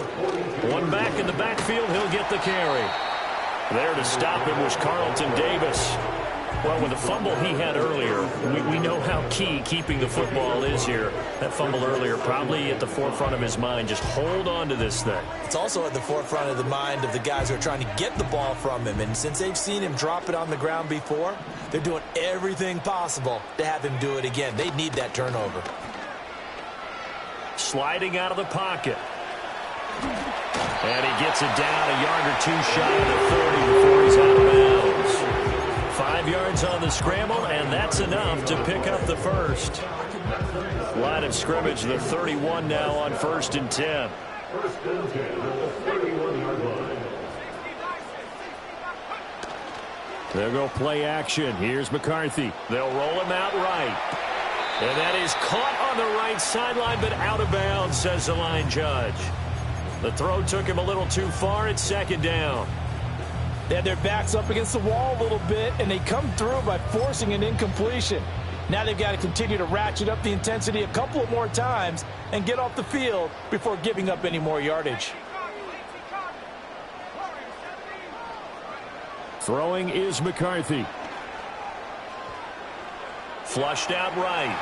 S2: One back in the backfield, he'll get the carry. There to stop him was Carlton Davis. Well, with the fumble he had earlier, we know how key keeping the football is here. That fumble earlier probably at the forefront of his mind. Just hold on to this thing.
S3: It's also at the forefront of the mind of the guys who are trying to get the ball from him. And since they've seen him drop it on the ground before, they're doing everything possible to have him do it again. They need that turnover.
S2: Sliding out of the pocket. And he gets it down a yard or two shy of the 30 before he's out of bounds. 5 yards on the scramble, and that's enough to pick up the first. Line of scrimmage, the 31 now on 1st and 10.
S5: 1st and 10 at the 31-yard line.
S4: They'll go play action. Here's McCarthy.
S2: They'll roll him out right. And that is caught on the right sideline, but out of bounds, says the line judge. The throw took him a little too far. It's 2nd down.
S3: They had their backs up against the wall a little bit, and they come through by forcing an incompletion. Now they've got to continue to ratchet up the intensity a couple of more times and get off the field before giving up any more yardage.
S4: Throwing is McCarthy.
S2: Flushed out right.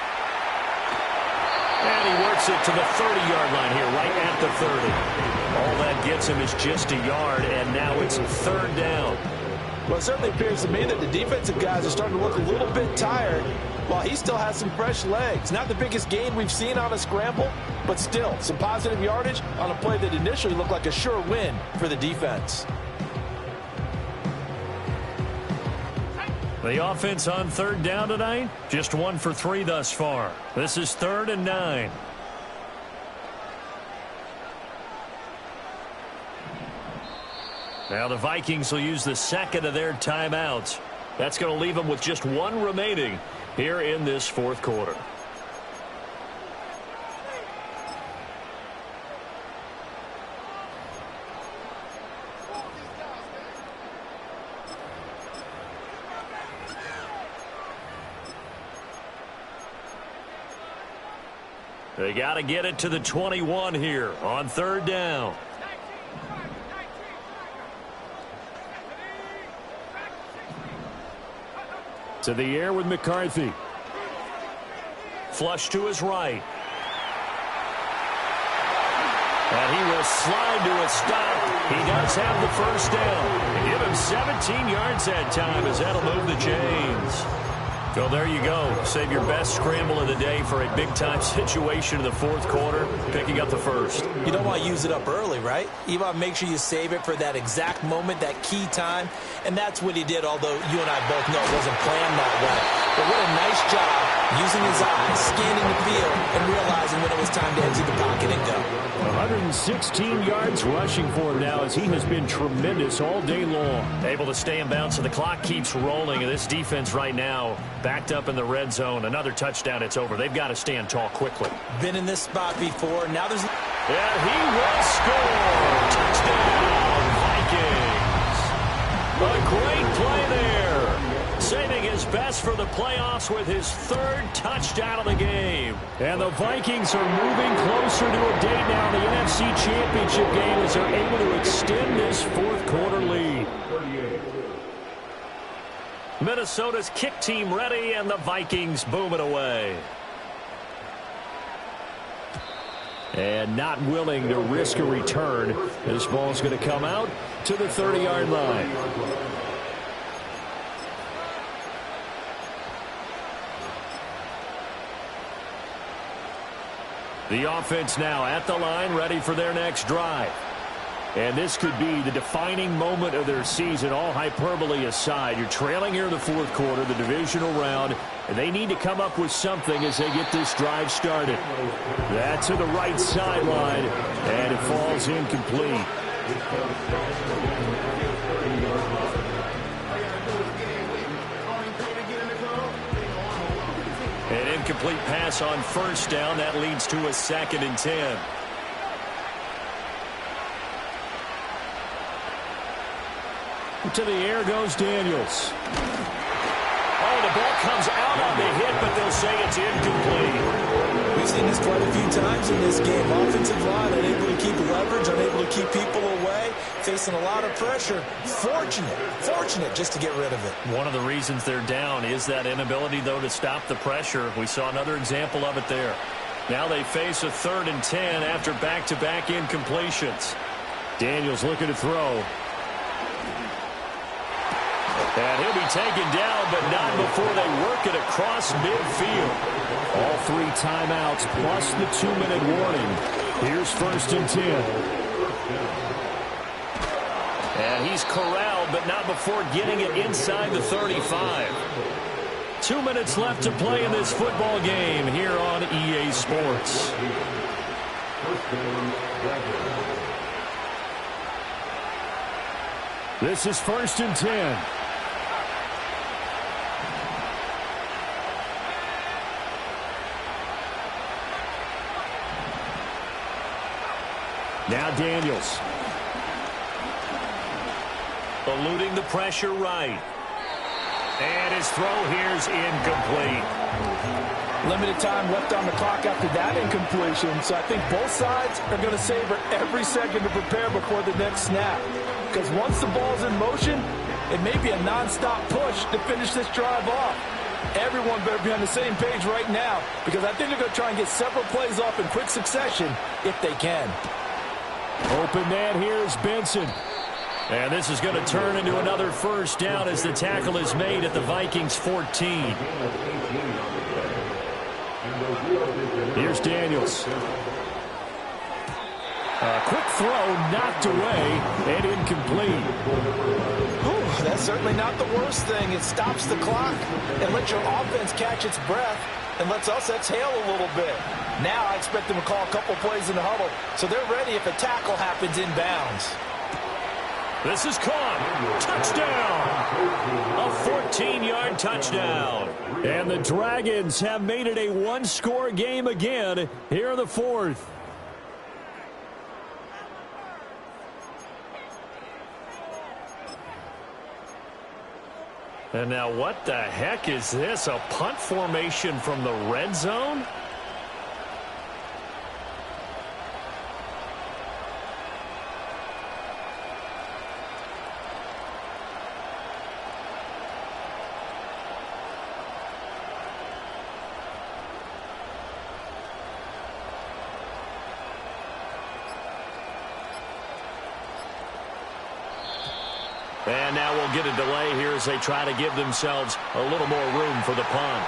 S2: And he works it to the 30-yard line here, right at the 30. All that gets him is just a yard, and now it's 3rd down.
S3: Well, it certainly appears to me that the defensive guys are starting to look a little bit tired while he still has some fresh legs. Not the biggest gain we've seen on a scramble, but still some positive yardage on a play that initially looked like a sure win for the defense.
S2: The offense on 3rd down tonight, just 1 for 3 thus far. This is 3rd and 9. Now the Vikings will use the 2nd of their timeouts. That's going to leave them with just 1 remaining here in this 4th quarter. They got to get it to the 21 here on 3rd down.
S4: To the air with McCarthy.
S2: Flush to his right. And he will slide to a stop. He does have the first down. Give him 17 yards that time as that'll move the chains. So there you go. Save your best scramble of the day for a big-time situation in the 4th quarter, picking up the first.
S3: You don't want to use it up early, right? You want to make sure you save it for that exact moment, that key time. And that's what he did, although you and I both know it wasn't planned that way. But what a nice job using his eyes, scanning the field, and realizing when it was time to empty the pocket and go.
S4: 116 yards rushing for him now as he has been tremendous all day long. Able to stay in bounds, so the clock keeps rolling. And this defense right now backed up in the red zone. Another touchdown, it's over. They've got to stand tall quickly.
S3: Been in this spot before. Now there's...
S4: And he will score. Touchdown, Vikings. A great play there. Saving his best for the playoffs with his third touchdown of the game. And the Vikings are moving closer to a date now in the NFC Championship game as they're able to extend this fourth quarter lead. Minnesota's kick team ready, and the Vikings boom it away. And not willing to risk a return. This ball's going to come out to the 30-yard line. The offense now at the line, ready for their next drive. And this could be the defining moment of their season, all hyperbole aside. You're trailing here in the fourth quarter, the divisional round, and they need to come up with something as they get this drive started. That's to the right sideline, and it falls incomplete. An incomplete pass on first down. That leads to a 2nd and 10. To the air goes Daniels. Oh, the ball comes out on the hit, but they'll say it's incomplete.
S3: We've seen this quite a few times in this game. Offensive line unable to keep leverage, unable to keep people away, facing a lot of pressure. Fortunate just to get rid of it.
S4: One of the reasons they're down is that inability, though, to stop the pressure. We saw another example of it there. Now they face a 3rd and 10 after back-to-back incompletions. Daniels looking to throw. And he'll be taken down, but not before they work it across midfield. All 3 timeouts plus the 2-minute warning. Here's 1st and 10. And he's corralled, but not before getting it inside the 35. 2 minutes left to play in this football game here on EA Sports. This is 1st and 10. Now Daniels. Eluding the pressure right. And his throw here's incomplete.
S3: Limited time left on the clock after that incompletion, so I think both sides are going to savor every second to prepare before the next snap. Because once the ball's in motion, it may be a non-stop push to finish this drive off. Everyone better be on the same page right now, because I think they're going to try and get several plays off in quick succession if they can.
S4: Open man here is Benson. And this is going to turn into another first down as the tackle is made at the Vikings 14. Here's Daniels. A quick throw knocked away and incomplete.
S3: Ooh, that's certainly not the worst thing. It stops the clock and lets your offense catch its breath and lets us exhale a little bit. Now I expect them to call a couple plays in the huddle, so they're ready if a tackle happens inbounds.
S4: This is caught. Touchdown. A 14-yard touchdown. And the Dragons have made it a one-score game again here in the fourth. And now what the heck is this? A punt formation from the red zone? And now we'll get a delay here as they try to give themselves a little more room for the punt.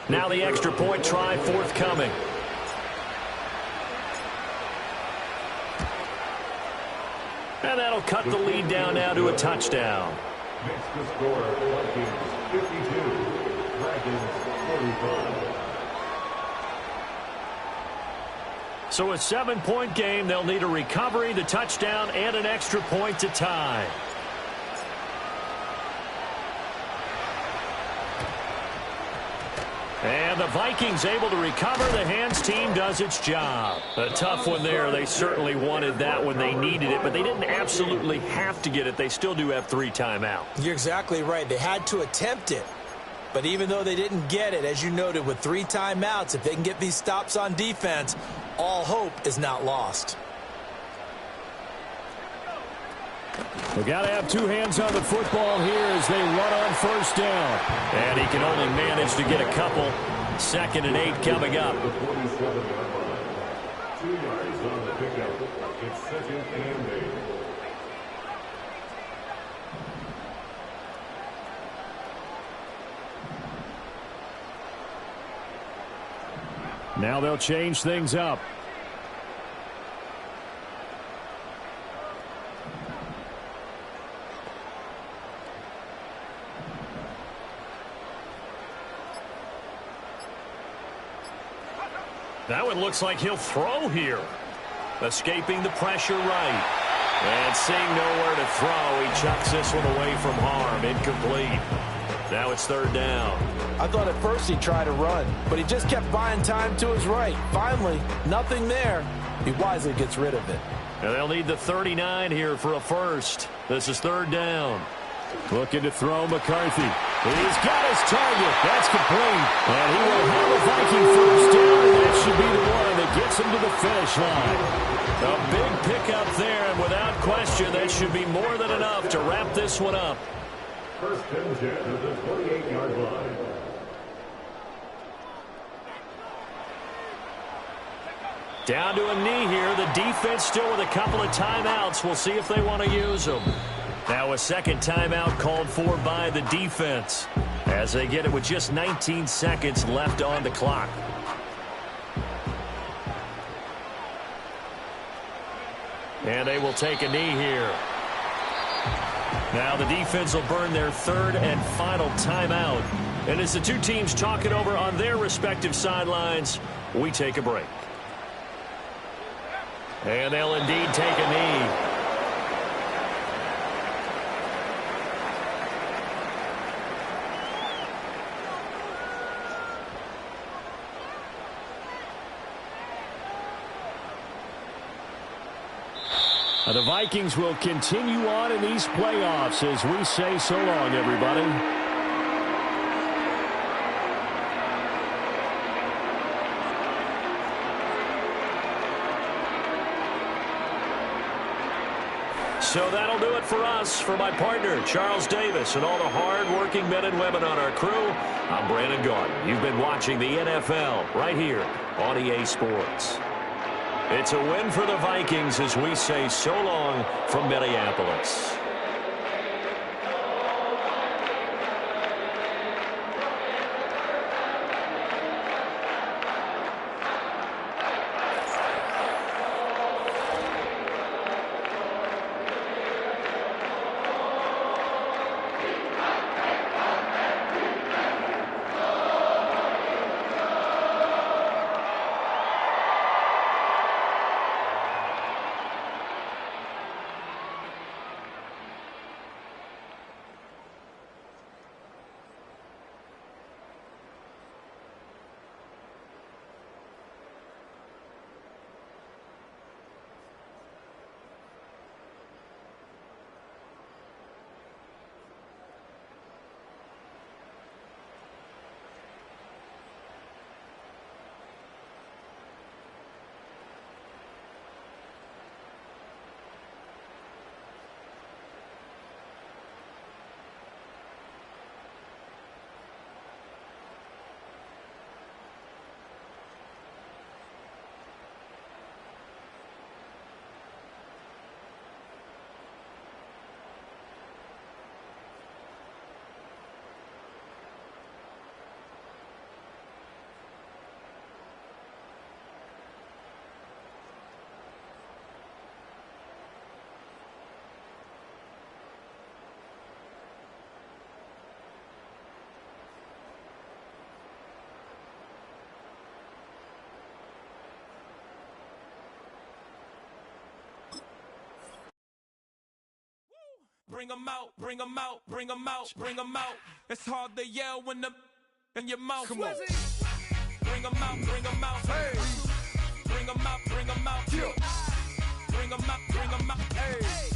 S4: Now the extra point try forthcoming.
S2: And that'll cut the lead down now to a touchdown.
S5: Makes the score Vikings 52, Dragons 45.
S2: So a 7-point game. They'll need a recovery, the touchdown, and an extra point to tie. And the Vikings able to recover. The hands team does its job. A tough one there. They certainly wanted that when they needed it, but they didn't absolutely have to get it. They still do have 3 timeouts.
S3: You're exactly right. They had to attempt it. But even though they didn't get it, as you noted, with 3 timeouts, if they can get these stops on defense, all hope is not lost.
S4: They got to have 2 hands on the football here as they run on first down.
S2: And he can only manage to get a couple. 2nd and 8 coming up.
S5: The 47-yard line. 2 yards on the pickup. It's 2nd and 8.
S4: Now they'll change things up.
S2: Now it looks like he'll throw here. Escaping the pressure right. And seeing nowhere to throw, he chucks this one away from harm. Incomplete. Now it's 3rd down.
S3: I thought at first he'd try to run, but he just kept buying time to his right. Finally, nothing there. He wisely gets rid of it.
S2: And they'll need the 39 here for a first. This is 3rd down.
S4: Looking to throw McCarthy. He's got his target. That's complete. And he will have a Viking first down, and that should be the one that gets him to the finish line.
S2: A big pickup there, and without question, that should be more than enough to wrap this one up.
S5: First and 10 at the 28-yard line.
S2: Down to a knee here. The defense still with a couple of timeouts. We'll see if they want to use them. Now a 2nd timeout called for by the defense as they get it with just 19 seconds left on the clock. And they will take a knee here. Now the defense will burn their 3rd and final timeout. And as the 2 teams talk it over on their respective sidelines, we take a break. And they'll indeed take a knee.
S4: The Vikings will continue on in these playoffs as we say so long, everybody.
S2: So that'll do it for us. For my partner, Charles Davis, and all the hard-working men and women on our crew, I'm Brandon Gaudin. You've been watching the NFL right here on EA Sports. It's a win for the Vikings as we say so long from Minneapolis.
S1: bring 'em out, bring 'em out, bring 'em out, bring 'em out. It's hard to yell when the in your mouth. Come on. Bring 'em out, bring 'em out. Hey. Bring 'em out, bring 'em out. Yeah. Bring 'em out, bring 'em out. Hey.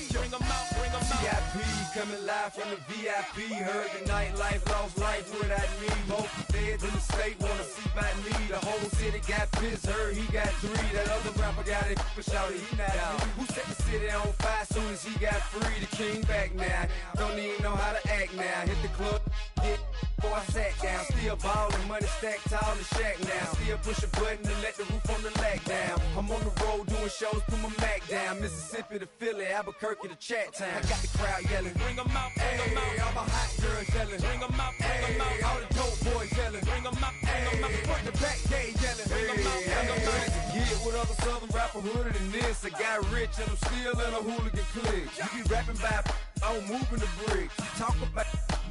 S1: Bring 'em out, bring 'em out.
S6: VIP coming live from the VIP. Heard the nightlife, lost life without me. Both feds in the state wanna see by me. The whole city got pissed, heard he got 3. That other rapper got it, but shouted he not out. Who set the city on fire soon as he got free? The king back now, don't even know how to act now. Hit the club, get before I sat down. Still ballin', money stacked tall in the shack now. Still push a button to let the roof on the lag down. I'm on the road doing shows, put my Mac down. Mississippi to Philly, Albuquerque to Chat Town. I got the crowd yelling, bring 'em out, bring 'em out. All my hot girls yelling, bring 'em out, bring 'em out. All the dope boys yelling, bring 'em out, bring 'em out. Front the back gate yelling, bring 'em out, bring 'em out. To get with other southern rapper hooded than this. I got rich and I'm still in a hooligan clique. You be rapping by I'm moving the bricks. You talk about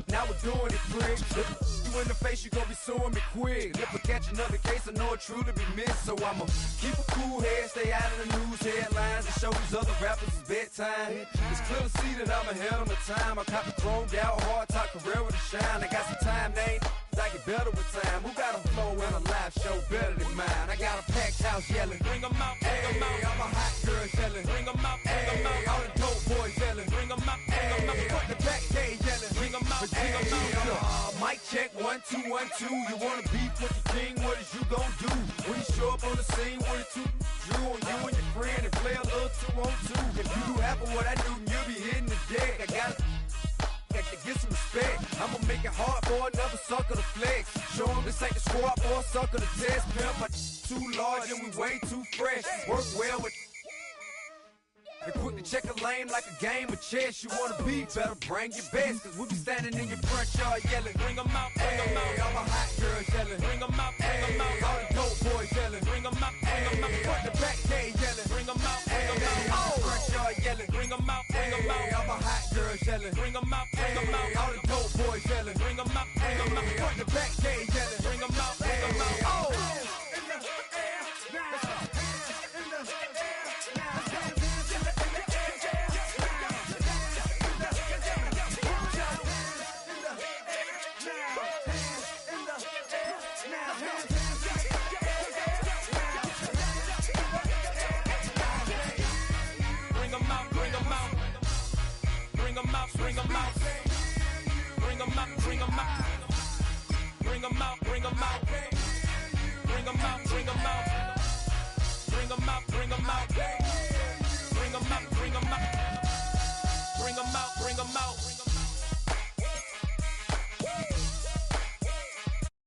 S6: now we're doing it, prick. If you in the face, you gon' be suing me quick. If I catch another case, I know it truly be missed. So I'ma keep a cool head, stay out of the news headlines, and show these other rappers it's bedtime. It's clear to see that I'm ahead of my time. I caught the chromed out, hard talk career with a shine. I got some time, they ain't I get better with time. Who got a flow and a live show better than mine? I got a packed house yelling, bring 'em out, bring 'em out. All my hot girls yelling, bring 'em out, bring 'em out. All the dope boys yelling, bring 'em out, bring 'em out. Front the back gate yelling, bring 'em out, bring 'em out. Mic check 1 2 1 2. You wanna beef with the king? What is you gon' do when you show up on the scene with a 2 Drew on you and your friend and play a little 2 on 2? If you do half of what I do, you'll be hitting the deck. I gotta get some respect. I'ma make it hard for another sucker to flex. Show 'em this ain't the squad or a sucker to test. Pimp, my too large and we way too fresh. Work well with and quick to check a lane like a game of chess. You wanna be better, bring your best. Cause we be standing in your front yard yelling, bring 'em out, bring 'em out. All my hot girls yelling, bring 'em out, bring 'em out. All the dope boys yelling, bring 'em out, bring 'em out. Front the back gate yelling, bring 'em out, bring 'em out. Oh, front yard yelling, bring 'em out, bring 'em out. All my hot girls yelling, bring 'em out, bring 'em out. All the dope boys yelling, bring 'em out, bring 'em out. Front the back gate yelling, bring 'em out, bring 'em out. Oh.
S1: Bring 'em out, bring 'em out. Bring 'em out, bring 'em out. Bring 'em out, bring 'em out. Bring 'em out, bring 'em out. Bring 'em out, bring 'em out. Bring 'em out, bring 'em out. Bring 'em out, bring 'em out.